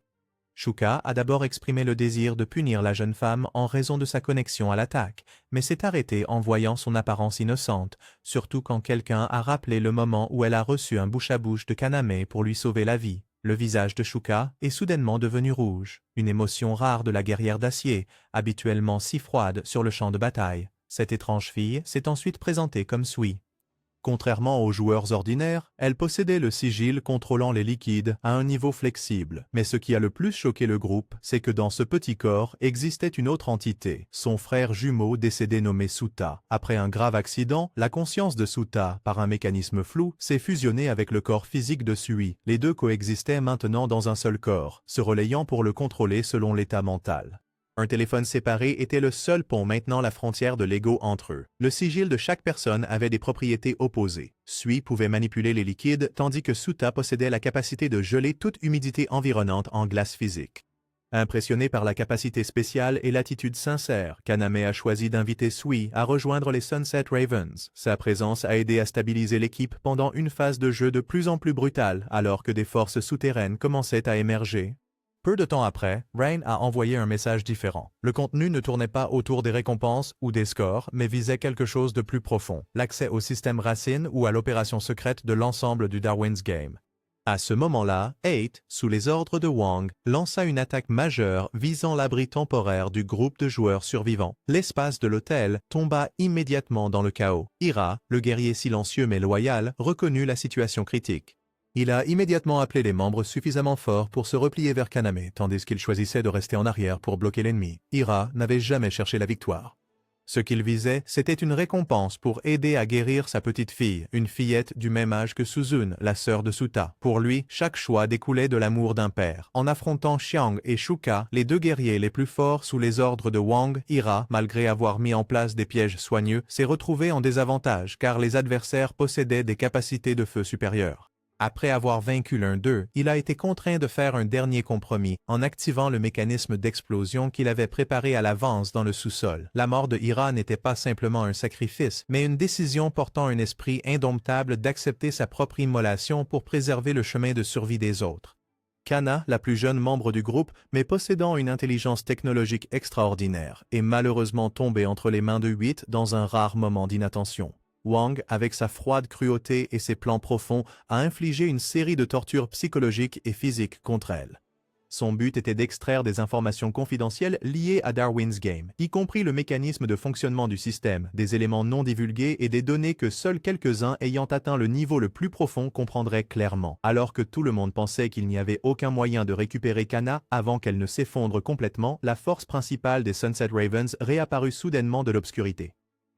Shuka a d'abord exprimé le désir de punir la jeune femme en raison de sa connexion à l'attaque, mais s'est arrêté en voyant son apparence innocente, surtout quand quelqu'un a rappelé le moment où elle a reçu un bouche-à-bouche de Kaname pour lui sauver la vie. Le visage de Shuka est soudainement devenu rouge, une émotion rare de la guerrière d'acier, habituellement si froide sur le champ de bataille. Cette étrange fille s'est ensuite présentée comme Sui. Contrairement aux joueurs ordinaires, elle possédait le sigil contrôlant les liquides à un niveau flexible. Mais ce qui a le plus choqué le groupe, c'est que dans ce petit corps existait une autre entité, son frère jumeau décédé nommé Suta. Après un grave accident, la conscience de Suta, par un mécanisme flou, s'est fusionnée avec le corps physique de Sui. Les deux coexistaient maintenant dans un seul corps, se relayant pour le contrôler selon l'état mental. Un téléphone séparé était le seul pont maintenant la frontière de l'ego entre eux. Le sigil de chaque personne avait des propriétés opposées. Sui pouvait manipuler les liquides, tandis que Suta possédait la capacité de geler toute humidité environnante en glace physique. Impressionné par la capacité spéciale et l'attitude sincère, Kaname a choisi d'inviter Sui à rejoindre les Sunset Ravens. Sa présence a aidé à stabiliser l'équipe pendant une phase de jeu de plus en plus brutale, alors que des forces souterraines commençaient à émerger. Peu de temps après, Rain a envoyé un message différent. Le contenu ne tournait pas autour des récompenses ou des scores, mais visait quelque chose de plus profond, l'accès au système racine ou à l'opération secrète de l'ensemble du Darwin's Game. À ce moment-là, 8, sous les ordres de Wang, lança une attaque majeure visant l'abri temporaire du groupe de joueurs survivants. L'espace de l'hôtel tomba immédiatement dans le chaos. Ira, le guerrier silencieux mais loyal, reconnut la situation critique. Il a immédiatement appelé les membres suffisamment forts pour se replier vers Kaname, tandis qu'il choisissait de rester en arrière pour bloquer l'ennemi. Ira n'avait jamais cherché la victoire. Ce qu'il visait, c'était une récompense pour aider à guérir sa petite fille, une fillette du même âge que Suzune, la sœur de Suta. Pour lui, chaque choix découlait de l'amour d'un père. En affrontant Xiang et Shuka, les deux guerriers les plus forts sous les ordres de Wang, Ira, malgré avoir mis en place des pièges soigneux, s'est retrouvé en désavantage car les adversaires possédaient des capacités de feu supérieures. Après avoir vaincu l'un d'eux, il a été contraint de faire un dernier compromis en activant le mécanisme d'explosion qu'il avait préparé à l'avance dans le sous-sol. La mort de Ira n'était pas simplement un sacrifice, mais une décision portant un esprit indomptable d'accepter sa propre immolation pour préserver le chemin de survie des autres. Kana, la plus jeune membre du groupe, mais possédant une intelligence technologique extraordinaire, est malheureusement tombée entre les mains de 8 dans un rare moment d'inattention. Wang, avec sa froide cruauté et ses plans profonds, a infligé une série de tortures psychologiques et physiques contre elle. Son but était d'extraire des informations confidentielles liées à Darwin's Game, y compris le mécanisme de fonctionnement du système, des éléments non divulgués et des données que seuls quelques-uns ayant atteint le niveau le plus profond comprendraient clairement. Alors que tout le monde pensait qu'il n'y avait aucun moyen de récupérer Kana avant qu'elle ne s'effondre complètement, la force principale des Sunset Ravens réapparut soudainement de l'obscurité.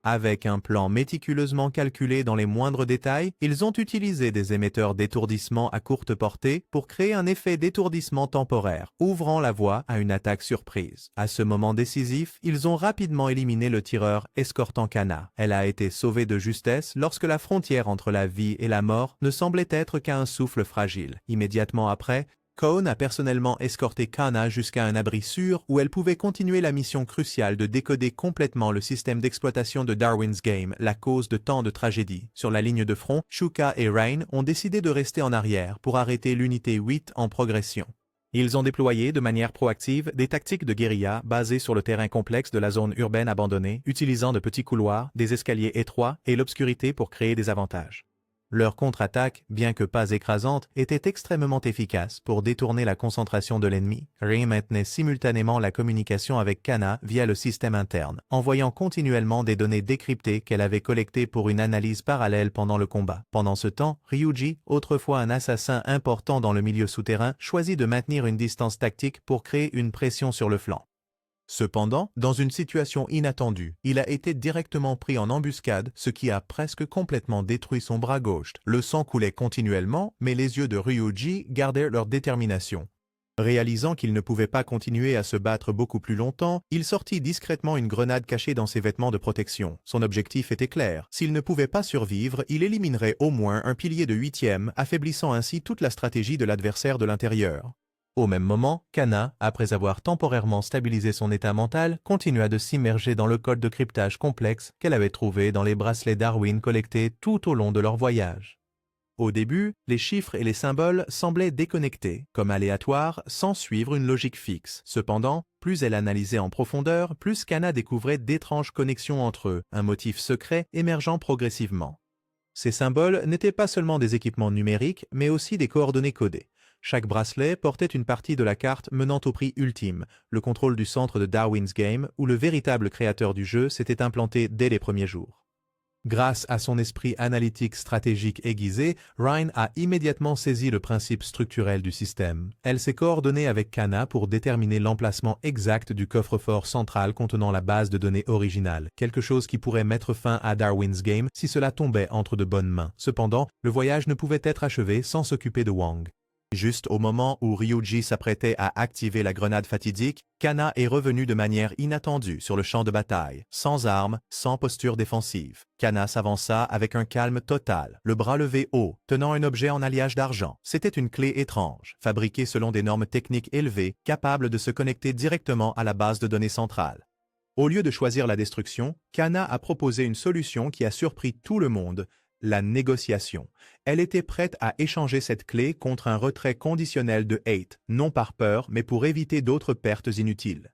Avec un plan méticuleusement calculé dans les moindres détails, ils ont utilisé des émetteurs d'étourdissement à courte portée pour créer un effet d'étourdissement temporaire, ouvrant la voie à une attaque surprise. À ce moment décisif, ils ont rapidement éliminé le tireur escortant Kana. Elle a été sauvée de justesse lorsque la frontière entre la vie et la mort ne semblait être qu'à un souffle fragile. Immédiatement après, Cohn a personnellement escorté Kana jusqu'à un abri sûr où elle pouvait continuer la mission cruciale de décoder complètement le système d'exploitation de Darwin's Game, la cause de tant de tragédies. Sur la ligne de front, Shuka et Rain ont décidé de rester en arrière pour arrêter l'unité 8 en progression. Ils ont déployé de manière proactive des tactiques de guérilla basées sur le terrain complexe de la zone urbaine abandonnée, utilisant de petits couloirs, des escaliers étroits et l'obscurité pour créer des avantages. Leur contre-attaque, bien que pas écrasante, était extrêmement efficace pour détourner la concentration de l'ennemi. Ray maintenait simultanément la communication avec Kana via le système interne, envoyant continuellement des données décryptées qu'elle avait collectées pour une analyse parallèle pendant le combat. Pendant ce temps, Ryuji, autrefois un assassin important dans le milieu souterrain, choisit de maintenir une distance tactique pour créer une pression sur le flanc. Cependant, dans une situation inattendue, il a été directement pris en embuscade, ce qui a presque complètement détruit son bras gauche. Le sang coulait continuellement, mais les yeux de Ryuji gardaient leur détermination. Réalisant qu'il ne pouvait pas continuer à se battre beaucoup plus longtemps, il sortit discrètement une grenade cachée dans ses vêtements de protection. Son objectif était clair. S'il ne pouvait pas survivre, il éliminerait au moins un pilier de 8e, affaiblissant ainsi toute la stratégie de l'adversaire de l'intérieur. Au même moment, Kana, après avoir temporairement stabilisé son état mental, continua de s'immerger dans le code de cryptage complexe qu'elle avait trouvé dans les bracelets Darwin collectés tout au long de leur voyage. Au début, les chiffres et les symboles semblaient déconnectés, comme aléatoires, sans suivre une logique fixe. Cependant, plus elle analysait en profondeur, plus Kana découvrait d'étranges connexions entre eux, un motif secret émergeant progressivement. Ces symboles n'étaient pas seulement des équipements numériques, mais aussi des coordonnées codées. Chaque bracelet portait une partie de la carte menant au prix ultime, le contrôle du centre de Darwin's Game, où le véritable créateur du jeu s'était implanté dès les premiers jours. Grâce à son esprit analytique stratégique aiguisé, Ryan a immédiatement saisi le principe structurel du système. Elle s'est coordonnée avec Kana pour déterminer l'emplacement exact du coffre-fort central contenant la base de données originale, quelque chose qui pourrait mettre fin à Darwin's Game si cela tombait entre de bonnes mains. Cependant, le voyage ne pouvait être achevé sans s'occuper de Wang. Juste au moment où Ryuji s'apprêtait à activer la grenade fatidique, Kana est revenu de manière inattendue sur le champ de bataille, sans armes, sans posture défensive. Kana s'avança avec un calme total, le bras levé haut, tenant un objet en alliage d'argent. C'était une clé étrange, fabriquée selon des normes techniques élevées, capable de se connecter directement à la base de données centrale. Au lieu de choisir la destruction, Kana a proposé une solution qui a surpris tout le monde, la négociation. Elle était prête à échanger cette clé contre un retrait conditionnel de 8, non par peur mais pour éviter d'autres pertes inutiles.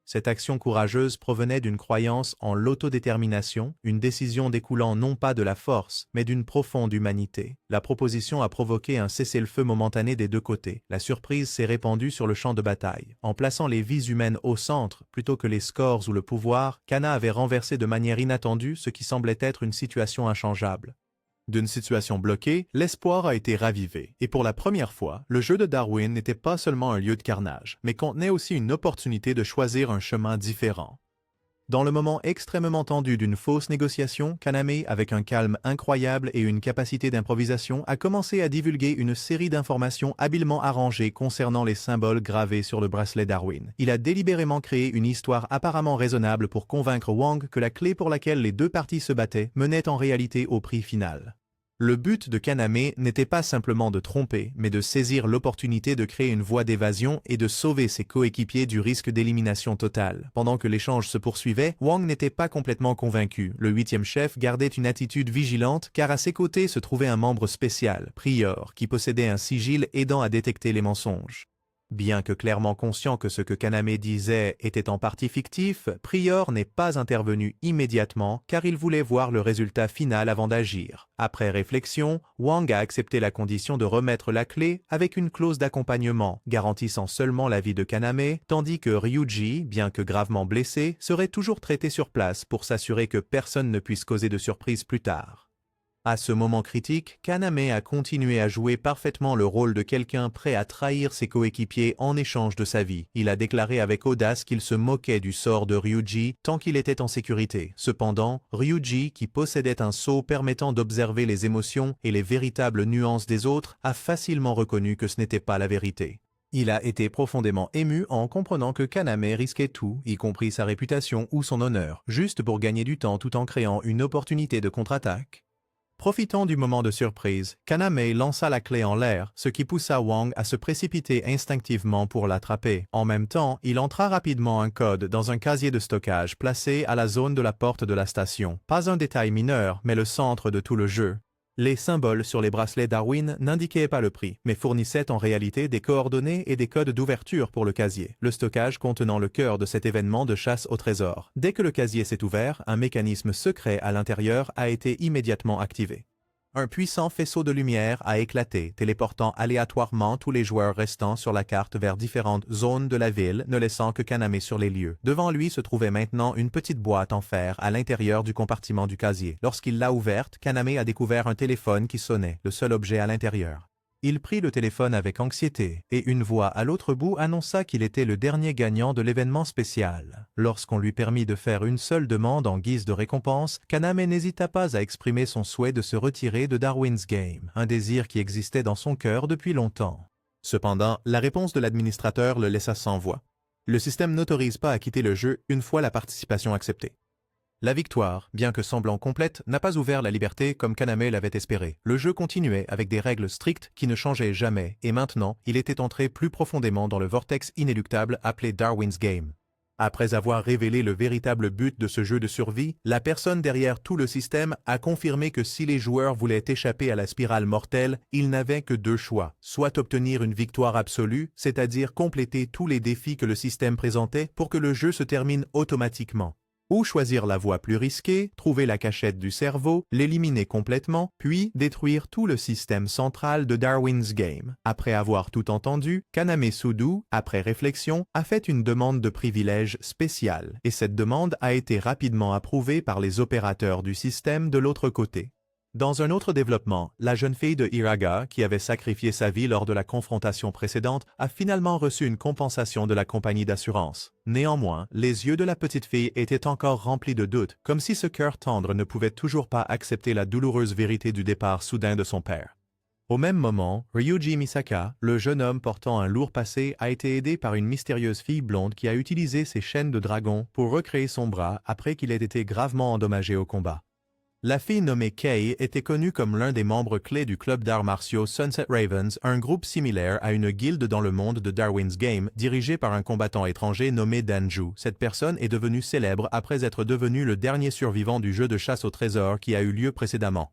Cette action courageuse provenait d'une croyance en l'autodétermination, une décision découlant non pas de la force, mais d'une profonde humanité. La proposition a provoqué un cessez-le-feu momentané des deux côtés. La surprise s'est répandue sur le champ de bataille. En plaçant les vies humaines au centre, plutôt que les scores ou le pouvoir, Kana avait renversé de manière inattendue ce qui semblait être une situation inchangeable. D'une situation bloquée, l'espoir a été ravivé, et pour la première fois, le jeu de Darwin n'était pas seulement un lieu de carnage, mais contenait aussi une opportunité de choisir un chemin différent. Dans le moment extrêmement tendu d'une fausse négociation, Kaname, avec un calme incroyable et une capacité d'improvisation, a commencé à divulguer une série d'informations habilement arrangées concernant les symboles gravés sur le bracelet Darwin. Il a délibérément créé une histoire apparemment raisonnable pour convaincre Wang que la clé pour laquelle les deux parties se battaient menait en réalité au prix final. Le but de Kaname n'était pas simplement de tromper, mais de saisir l'opportunité de créer une voie d'évasion et de sauver ses coéquipiers du risque d'élimination totale. Pendant que l'échange se poursuivait, Wang n'était pas complètement convaincu. Le 8e chef gardait une attitude vigilante car à ses côtés se trouvait un membre spécial, Prior, qui possédait un sigil aidant à détecter les mensonges. Bien que clairement conscient que ce que Kaname disait était en partie fictif, Prior n'est pas intervenu immédiatement car il voulait voir le résultat final avant d'agir. Après réflexion, Wang a accepté la condition de remettre la clé avec une clause d'accompagnement garantissant seulement la vie de Kaname, tandis que Ryuji, bien que gravement blessé, serait toujours traité sur place pour s'assurer que personne ne puisse causer de surprise plus tard. À ce moment critique, Kaname a continué à jouer parfaitement le rôle de quelqu'un prêt à trahir ses coéquipiers en échange de sa vie. Il a déclaré avec audace qu'il se moquait du sort de Ryuji tant qu'il était en sécurité. Cependant, Ryuji, qui possédait un sceau permettant d'observer les émotions et les véritables nuances des autres, a facilement reconnu que ce n'était pas la vérité. Il a été profondément ému en comprenant que Kaname risquait tout, y compris sa réputation ou son honneur, juste pour gagner du temps tout en créant une opportunité de contre-attaque. Profitant du moment de surprise, Kaname lança la clé en l'air, ce qui poussa Wang à se précipiter instinctivement pour l'attraper. En même temps, il entra rapidement un code dans un casier de stockage placé à la zone de la porte de la station. Pas un détail mineur, mais le centre de tout le jeu. Les symboles sur les bracelets Darwin n'indiquaient pas le prix, mais fournissaient en réalité des coordonnées et des codes d'ouverture pour le casier, le stockage contenant le cœur de cet événement de chasse au trésor. Dès que le casier s'est ouvert, un mécanisme secret à l'intérieur a été immédiatement activé. Un puissant faisceau de lumière a éclaté, téléportant aléatoirement tous les joueurs restants sur la carte vers différentes zones de la ville, ne laissant que Kaname sur les lieux. Devant lui se trouvait maintenant une petite boîte en fer à l'intérieur du compartiment du casier. Lorsqu'il l'a ouverte, Kaname a découvert un téléphone qui sonnait, le seul objet à l'intérieur. Il prit le téléphone avec anxiété, et une voix à l'autre bout annonça qu'il était le dernier gagnant de l'événement spécial. Lorsqu'on lui permit de faire une seule demande en guise de récompense, Kaname n'hésita pas à exprimer son souhait de se retirer de Darwin's Game, un désir qui existait dans son cœur depuis longtemps. Cependant, la réponse de l'administrateur le laissa sans voix. Le système n'autorise pas à quitter le jeu une fois la participation acceptée. La victoire, bien que semblant complète, n'a pas ouvert la liberté comme Kaname l'avait espéré. Le jeu continuait avec des règles strictes qui ne changeaient jamais, et maintenant, il était entré plus profondément dans le vortex inéluctable appelé Darwin's Game. Après avoir révélé le véritable but de ce jeu de survie, la personne derrière tout le système a confirmé que si les joueurs voulaient échapper à la spirale mortelle, ils n'avaient que deux choix, soit obtenir une victoire absolue, c'est-à-dire compléter tous les défis que le système présentait pour que le jeu se termine automatiquement, ou choisir la voie plus risquée, trouver la cachette du cerveau, l'éliminer complètement, puis détruire tout le système central de Darwin's Game. Après avoir tout entendu, Kaname Sudu, après réflexion, a fait une demande de privilège spécial, et cette demande a été rapidement approuvée par les opérateurs du système de l'autre côté. Dans un autre développement, la jeune fille de Iraga, qui avait sacrifié sa vie lors de la confrontation précédente, a finalement reçu une compensation de la compagnie d'assurance. Néanmoins, les yeux de la petite fille étaient encore remplis de doutes, comme si ce cœur tendre ne pouvait toujours pas accepter la douloureuse vérité du départ soudain de son père. Au même moment, Ryuji Misaka, le jeune homme portant un lourd passé, a été aidé par une mystérieuse fille blonde qui a utilisé ses chaînes de dragon pour recréer son bras après qu'il ait été gravement endommagé au combat. La fille nommée Kei était connue comme l'un des membres clés du club d'arts martiaux Sunset Ravens, un groupe similaire à une guilde dans le monde de Darwin's Game, dirigé par un combattant étranger nommé Danju. Cette personne est devenue célèbre après être devenu le dernier survivant du jeu de chasse au trésor qui a eu lieu précédemment.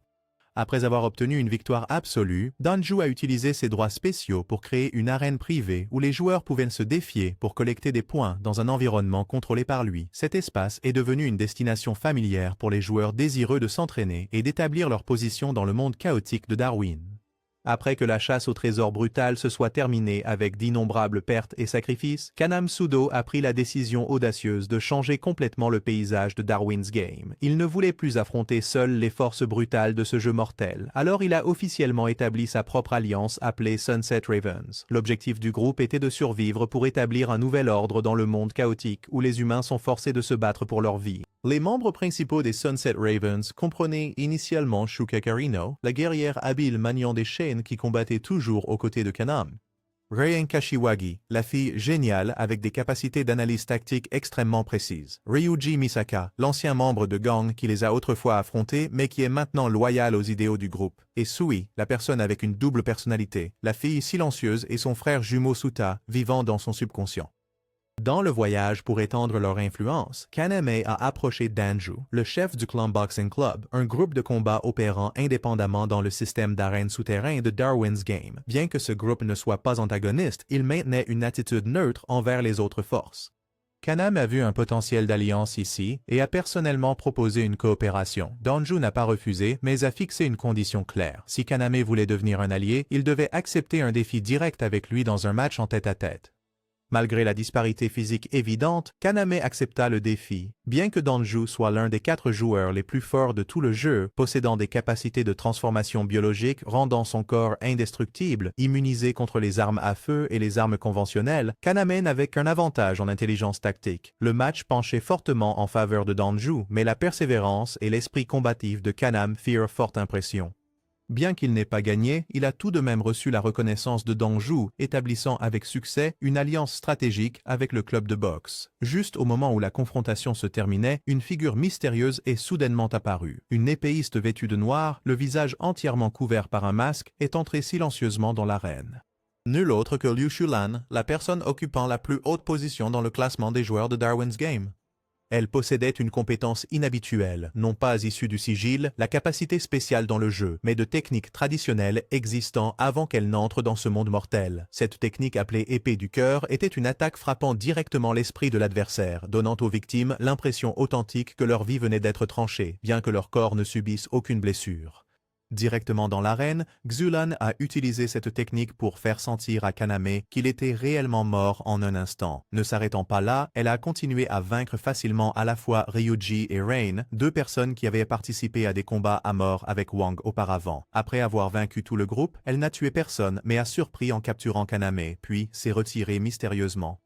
Après avoir obtenu une victoire absolue, Danju a utilisé ses droits spéciaux pour créer une arène privée où les joueurs pouvaient se défier pour collecter des points dans un environnement contrôlé par lui. Cet espace est devenu une destination familière pour les joueurs désireux de s'entraîner et d'établir leur position dans le monde chaotique de Darwin. Après que la chasse au trésor brutal se soit terminée avec d'innombrables pertes et sacrifices, Kaname Sudo a pris la décision audacieuse de changer complètement le paysage de Darwin's Game. Il ne voulait plus affronter seul les forces brutales de ce jeu mortel, alors il a officiellement établi sa propre alliance appelée Sunset Ravens. L'objectif du groupe était de survivre pour établir un nouvel ordre dans le monde chaotique où les humains sont forcés de se battre pour leur vie. Les membres principaux des Sunset Ravens comprenaient initialement Shuka Karino, la guerrière habile maniant des chaînes qui combattait toujours aux côtés de Kaname. Reien Kashiwagi, la fille géniale avec des capacités d'analyse tactique extrêmement précises. Ryuji Misaka, l'ancien membre de gang qui les a autrefois affrontés mais qui est maintenant loyal aux idéaux du groupe. Et Sui, la personne avec une double personnalité, la fille silencieuse et son frère jumeau Suta, vivant dans son subconscient. Dans le voyage pour étendre leur influence, Kaname a approché Danju, le chef du Clan Boxing Club, un groupe de combat opérant indépendamment dans le système d'arène souterrain de Darwin's Game. Bien que ce groupe ne soit pas antagoniste, il maintenait une attitude neutre envers les autres forces. Kaname a vu un potentiel d'alliance ici et a personnellement proposé une coopération. Danju n'a pas refusé, mais a fixé une condition claire. Si Kaname voulait devenir un allié, il devait accepter un défi direct avec lui dans un match en tête-à-tête. Malgré la disparité physique évidente, Kaname accepta le défi. Bien que Danju soit l'un des 4 joueurs les plus forts de tout le jeu, possédant des capacités de transformation biologique rendant son corps indestructible, immunisé contre les armes à feu et les armes conventionnelles, Kaname n'avait qu'un avantage en intelligence tactique. Le match penchait fortement en faveur de Danju, mais la persévérance et l'esprit combatif de Kaname firent forte impression. Bien qu'il n'ait pas gagné, il a tout de même reçu la reconnaissance de Danju, établissant avec succès une alliance stratégique avec le club de boxe. Juste au moment où la confrontation se terminait, une figure mystérieuse est soudainement apparue. Une épéiste vêtue de noir, le visage entièrement couvert par un masque, est entrée silencieusement dans l'arène. Nul autre que Liu Shulan, la personne occupant la plus haute position dans le classement des joueurs de Darwin's Game. Elle possédait une compétence inhabituelle, non pas issue du sigil, la capacité spéciale dans le jeu, mais de techniques traditionnelles existant avant qu'elle n'entre dans ce monde mortel. Cette technique appelée épée du cœur était une attaque frappant directement l'esprit de l'adversaire, donnant aux victimes l'impression authentique que leur vie venait d'être tranchée, bien que leur corps ne subisse aucune blessure. Directement dans l'arène, Xulan a utilisé cette technique pour faire sentir à Kaname qu'il était réellement mort en un instant. Ne s'arrêtant pas là, elle a continué à vaincre facilement à la fois Ryuji et Rain, 2 personnes qui avaient participé à des combats à mort avec Wang auparavant. Après avoir vaincu tout le groupe, elle n'a tué personne mais a surpris en capturant Kaname, puis s'est retirée mystérieusement.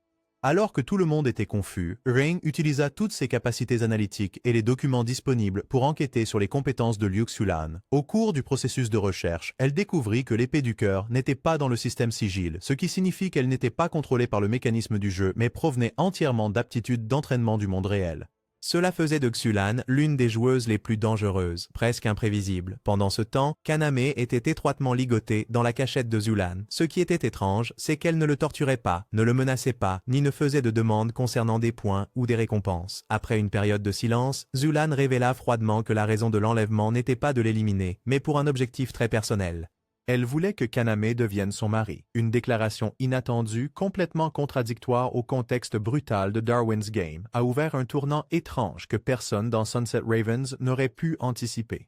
Alors que tout le monde était confus, Rain utilisa toutes ses capacités analytiques et les documents disponibles pour enquêter sur les compétences de Liu Xulan. Au cours du processus de recherche, elle découvrit que l'épée du cœur n'était pas dans le système sigil, ce qui signifie qu'elle n'était pas contrôlée par le mécanisme du jeu, mais provenait entièrement d'aptitudes d'entraînement du monde réel. Cela faisait de Xulan l'une des joueuses les plus dangereuses, presque imprévisible. Pendant ce temps, Kaname était étroitement ligotée dans la cachette de Xulan. Ce qui était étrange, c'est qu'elle ne le torturait pas, ne le menaçait pas, ni ne faisait de demandes concernant des points ou des récompenses. Après une période de silence, Xulan révéla froidement que la raison de l'enlèvement n'était pas de l'éliminer, mais pour un objectif très personnel. Elle voulait que Kaname devienne son mari. Une déclaration inattendue, complètement contradictoire au contexte brutal de Darwin's Game, a ouvert un tournant étrange que personne dans Sunset Ravens n'aurait pu anticiper.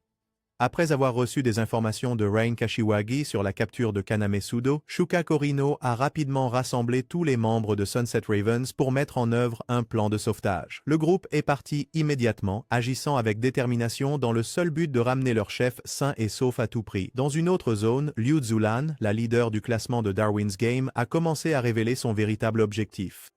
Après avoir reçu des informations de Rein Kashiwagi sur la capture de Kaname Sudo, Shuka Korino a rapidement rassemblé tous les membres de Sunset Ravens pour mettre en œuvre un plan de sauvetage. Le groupe est parti immédiatement, agissant avec détermination dans le seul but de ramener leur chef sain et sauf à tout prix. Dans une autre zone, Liu Xulan, la leader du classement de Darwin's Game, a commencé à révéler son véritable objectif.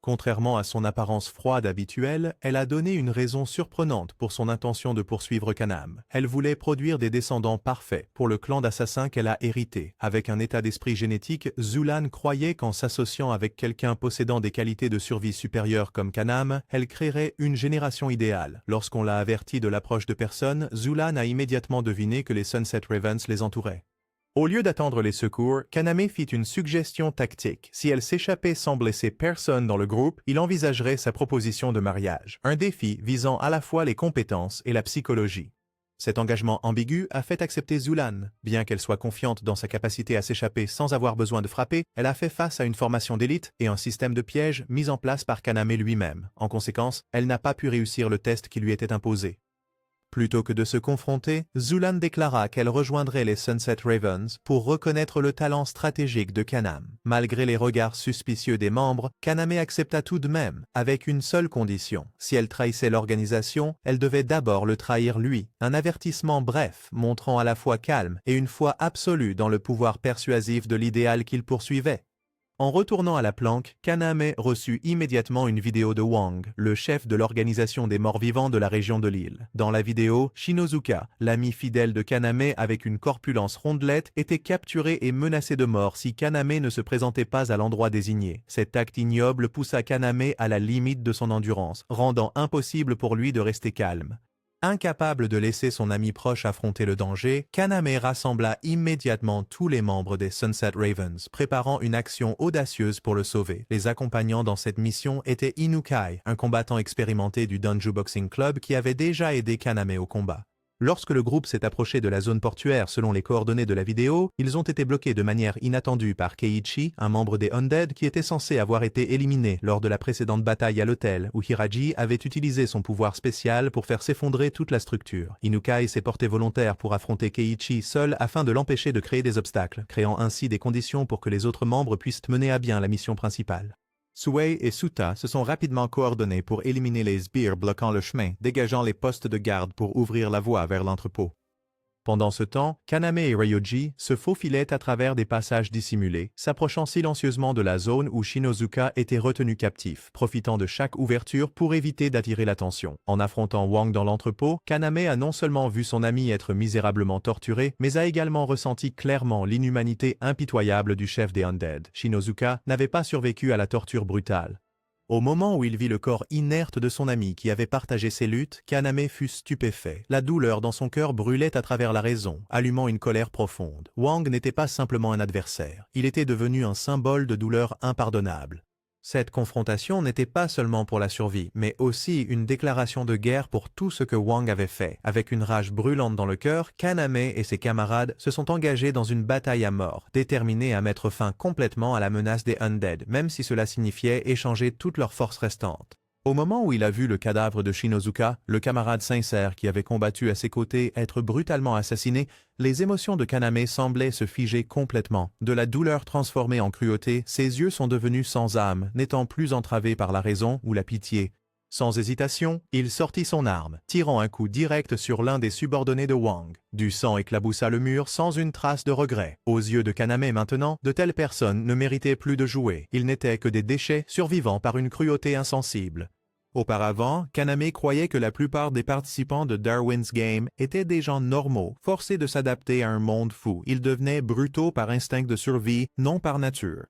Contrairement à son apparence froide habituelle, elle a donné une raison surprenante pour son intention de poursuivre Kaname. Elle voulait produire des descendants parfaits pour le clan d'assassins qu'elle a hérité. Avec un état d'esprit génétique, Xulan croyait qu'en s'associant avec quelqu'un possédant des qualités de survie supérieures comme Kaname, elle créerait une génération idéale. Lorsqu'on l'a averti de l'approche de personnes, Xulan a immédiatement deviné que les Sunset Ravens les entouraient. Au lieu d'attendre les secours, Kaname fit une suggestion tactique. Si elle s'échappait sans blesser personne dans le groupe, il envisagerait sa proposition de mariage, un défi visant à la fois les compétences et la psychologie. Cet engagement ambigu a fait accepter Zulan. Bien qu'elle soit confiante dans sa capacité à s'échapper sans avoir besoin de frapper, elle a fait face à une formation d'élite et un système de pièges mis en place par Kaname lui-même. En conséquence, elle n'a pas pu réussir le test qui lui était imposé. Plutôt que de se confronter, Zulan déclara qu'elle rejoindrait les Sunset Ravens pour reconnaître le talent stratégique de Kaname. Malgré les regards suspicieux des membres, Kaname accepta tout de même, avec une seule condition. Si elle trahissait l'organisation, elle devait d'abord le trahir lui. Un avertissement bref, montrant à la fois calme et une foi absolue dans le pouvoir persuasif de l'idéal qu'il poursuivait. En retournant à la planque, Kaname reçut immédiatement une vidéo de Wang, le chef de l'organisation des morts-vivants de la région de l'île. Dans la vidéo, Shinozuka, l'ami fidèle de Kaname avec une corpulence rondelette, était capturé et menacé de mort si Kaname ne se présentait pas à l'endroit désigné. Cet acte ignoble poussa Kaname à la limite de son endurance, rendant impossible pour lui de rester calme. Incapable de laisser son ami proche affronter le danger, Kaname rassembla immédiatement tous les membres des Sunset Ravens, préparant une action audacieuse pour le sauver. Les accompagnants dans cette mission étaient Inukai, un combattant expérimenté du Danju Boxing Club qui avait déjà aidé Kaname au combat. Lorsque le groupe s'est approché de la zone portuaire selon les coordonnées de la vidéo, ils ont été bloqués de manière inattendue par Keiichi, un membre des Undead qui était censé avoir été éliminé lors de la précédente bataille à l'hôtel, où Hiraji avait utilisé son pouvoir spécial pour faire s'effondrer toute la structure. Inukai s'est porté volontaire pour affronter Keiichi seul afin de l'empêcher de créer des obstacles, créant ainsi des conditions pour que les autres membres puissent mener à bien la mission principale. Suei et Suta se sont rapidement coordonnés pour éliminer les sbires bloquant le chemin, dégageant les postes de garde pour ouvrir la voie vers l'entrepôt. Pendant ce temps, Kaname et Ryoji se faufilaient à travers des passages dissimulés, s'approchant silencieusement de la zone où Shinozuka était retenu captif, profitant de chaque ouverture pour éviter d'attirer l'attention. En affrontant Wang dans l'entrepôt, Kaname a non seulement vu son ami être misérablement torturé, mais a également ressenti clairement l'inhumanité impitoyable du chef des Undead. Shinozuka n'avait pas survécu à la torture brutale. Au moment où il vit le corps inerte de son ami qui avait partagé ses luttes, Kaname fut stupéfait. La douleur dans son cœur brûlait à travers la raison, allumant une colère profonde. Wang n'était pas simplement un adversaire, il était devenu un symbole de douleur impardonnable. Cette confrontation n'était pas seulement pour la survie, mais aussi une déclaration de guerre pour tout ce que Wang avait fait. Avec une rage brûlante dans le cœur, Kaname et ses camarades se sont engagés dans une bataille à mort, déterminés à mettre fin complètement à la menace des Undead, même si cela signifiait échanger toutes leurs forces restantes. Au moment où il a vu le cadavre de Shinozuka, le camarade sincère qui avait combattu à ses côtés être brutalement assassiné, les émotions de Kaname semblaient se figer complètement. De la douleur transformée en cruauté, ses yeux sont devenus sans âme, n'étant plus entravés par la raison ou la pitié. Sans hésitation, il sortit son arme, tirant un coup direct sur l'un des subordonnés de Wang. Du sang éclaboussa le mur sans une trace de regret. Aux yeux de Kaname maintenant, de telles personnes ne méritaient plus de jouer. Ils n'étaient que des déchets survivant par une cruauté insensible. Auparavant, Kaname croyait que la plupart des participants de Darwin's Game étaient des gens normaux, forcés de s'adapter à un monde fou. Ils devenaient brutaux par instinct de survie, non par nature.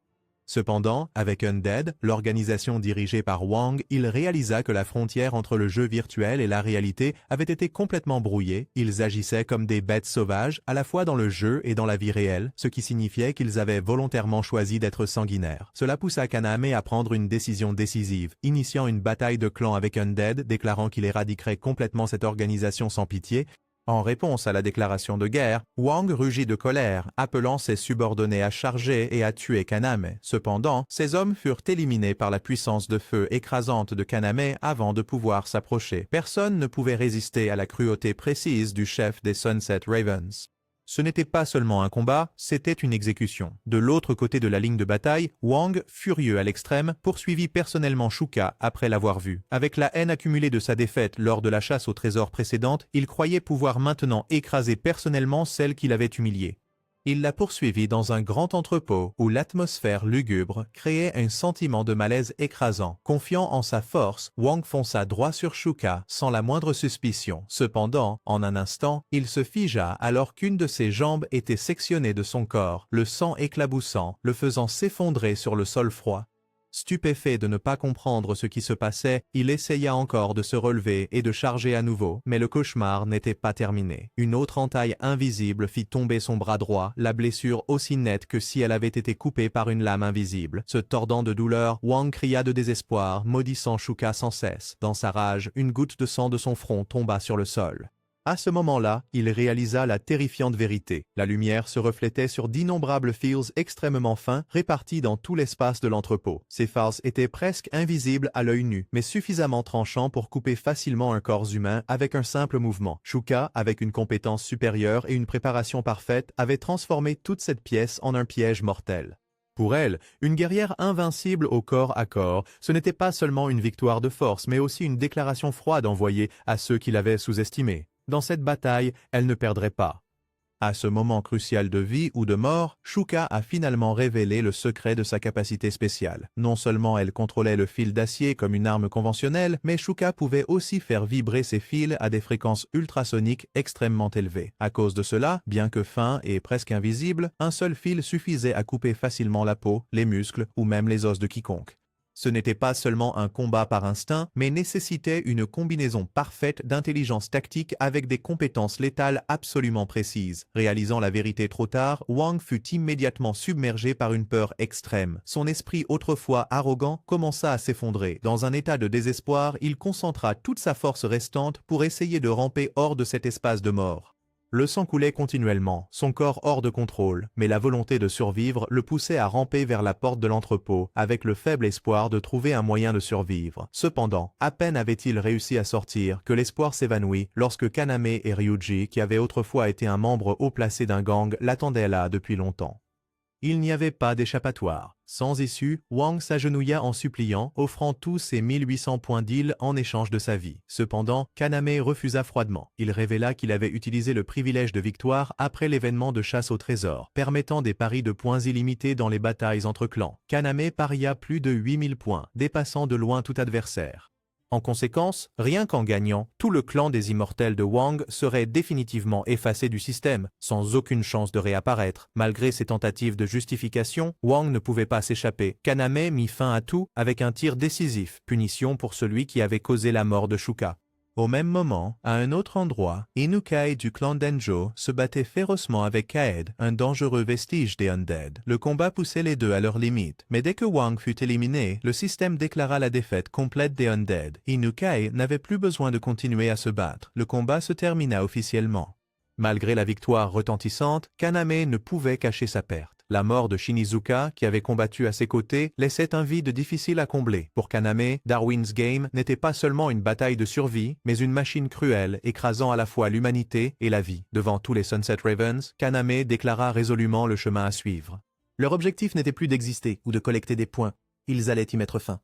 Cependant, avec Undead, l'organisation dirigée par Wang, il réalisa que la frontière entre le jeu virtuel et la réalité avait été complètement brouillée. Ils agissaient comme des bêtes sauvages, à la fois dans le jeu et dans la vie réelle, ce qui signifiait qu'ils avaient volontairement choisi d'être sanguinaires. Cela poussa Kaname à prendre une décision décisive, initiant une bataille de clans avec Undead, déclarant qu'il éradiquerait complètement cette organisation sans pitié. En réponse à la déclaration de guerre, Wang rugit de colère, appelant ses subordonnés à charger et à tuer Kaname. Cependant, ces hommes furent éliminés par la puissance de feu écrasante de Kaname avant de pouvoir s'approcher. Personne ne pouvait résister à la cruauté précise du chef des Sunset Ravens. Ce n'était pas seulement un combat, c'était une exécution. De l'autre côté de la ligne de bataille, Wang, furieux à l'extrême, poursuivit personnellement Shuka après l'avoir vu. Avec la haine accumulée de sa défaite lors de la chasse au trésor précédente, il croyait pouvoir maintenant écraser personnellement celle qu'il avait humiliée. Il la poursuivit dans un grand entrepôt où l'atmosphère lugubre créait un sentiment de malaise écrasant. Confiant en sa force, Wang fonça droit sur Shuka sans la moindre suspicion. Cependant, en un instant, il se figea alors qu'une de ses jambes était sectionnée de son corps, le sang éclaboussant, le faisant s'effondrer sur le sol froid. Stupéfait de ne pas comprendre ce qui se passait, il essaya encore de se relever et de charger à nouveau, mais le cauchemar n'était pas terminé. Une autre entaille invisible fit tomber son bras droit, la blessure aussi nette que si elle avait été coupée par une lame invisible. Se tordant de douleur, Wang cria de désespoir, maudissant Shuka sans cesse. Dans sa rage, une goutte de sang de son front tomba sur le sol. À ce moment-là, il réalisa la terrifiante vérité. La lumière se reflétait sur d'innombrables fils extrêmement fins répartis dans tout l'espace de l'entrepôt. Ces phares étaient presque invisibles à l'œil nu, mais suffisamment tranchants pour couper facilement un corps humain avec un simple mouvement. Shuka, avec une compétence supérieure et une préparation parfaite, avait transformé toute cette pièce en un piège mortel. Pour elle, une guerrière invincible au corps à corps, ce n'était pas seulement une victoire de force, mais aussi une déclaration froide envoyée à ceux qui l'avaient sous-estimée. Dans cette bataille, elle ne perdrait pas. À ce moment crucial de vie ou de mort, Shuka a finalement révélé le secret de sa capacité spéciale. Non seulement elle contrôlait le fil d'acier comme une arme conventionnelle, mais Shuka pouvait aussi faire vibrer ses fils à des fréquences ultrasoniques extrêmement élevées. À cause de cela, bien que fin et presque invisible, un seul fil suffisait à couper facilement la peau, les muscles ou même les os de quiconque. Ce n'était pas seulement un combat par instinct, mais nécessitait une combinaison parfaite d'intelligence tactique avec des compétences létales absolument précises. Réalisant la vérité trop tard, Wang fut immédiatement submergé par une peur extrême. Son esprit autrefois arrogant commença à s'effondrer. Dans un état de désespoir, il concentra toute sa force restante pour essayer de ramper hors de cet espace de mort. Le sang coulait continuellement, son corps hors de contrôle, mais la volonté de survivre le poussait à ramper vers la porte de l'entrepôt, avec le faible espoir de trouver un moyen de survivre. Cependant, à peine avait-il réussi à sortir que l'espoir s'évanouit lorsque Kaname et Ryuji, qui avaient autrefois été un membre haut placé d'un gang, l'attendaient là depuis longtemps. Il n'y avait pas d'échappatoire. Sans issue, Wang s'agenouilla en suppliant, offrant tous ses 1800 points d'île en échange de sa vie. Cependant, Kaname refusa froidement. Il révéla qu'il avait utilisé le privilège de victoire après l'événement de chasse au trésor, permettant des paris de points illimités dans les batailles entre clans. Kaname paria plus de 8000 points, dépassant de loin tout adversaire. En conséquence, rien qu'en gagnant, tout le clan des immortels de Wang serait définitivement effacé du système, sans aucune chance de réapparaître. Malgré ses tentatives de justification, Wang ne pouvait pas s'échapper. Kaname mit fin à tout avec un tir décisif, punition pour celui qui avait causé la mort de Shuka. Au même moment, à un autre endroit, Inukai du clan Denjo se battait férocement avec Kaed, un dangereux vestige des Undead. Le combat poussait les deux à leurs limites, mais dès que Wang fut éliminé, le système déclara la défaite complète des Undead. Inukai n'avait plus besoin de continuer à se battre. Le combat se termina officiellement. Malgré la victoire retentissante, Kaname ne pouvait cacher sa perte. La mort de Shinizuka, qui avait combattu à ses côtés, laissait un vide difficile à combler. Pour Kaname, Darwin's Game n'était pas seulement une bataille de survie, mais une machine cruelle, écrasant à la fois l'humanité et la vie. Devant tous les Sunset Ravens, Kaname déclara résolument le chemin à suivre. Leur objectif n'était plus d'exister ou de collecter des points. Ils allaient y mettre fin.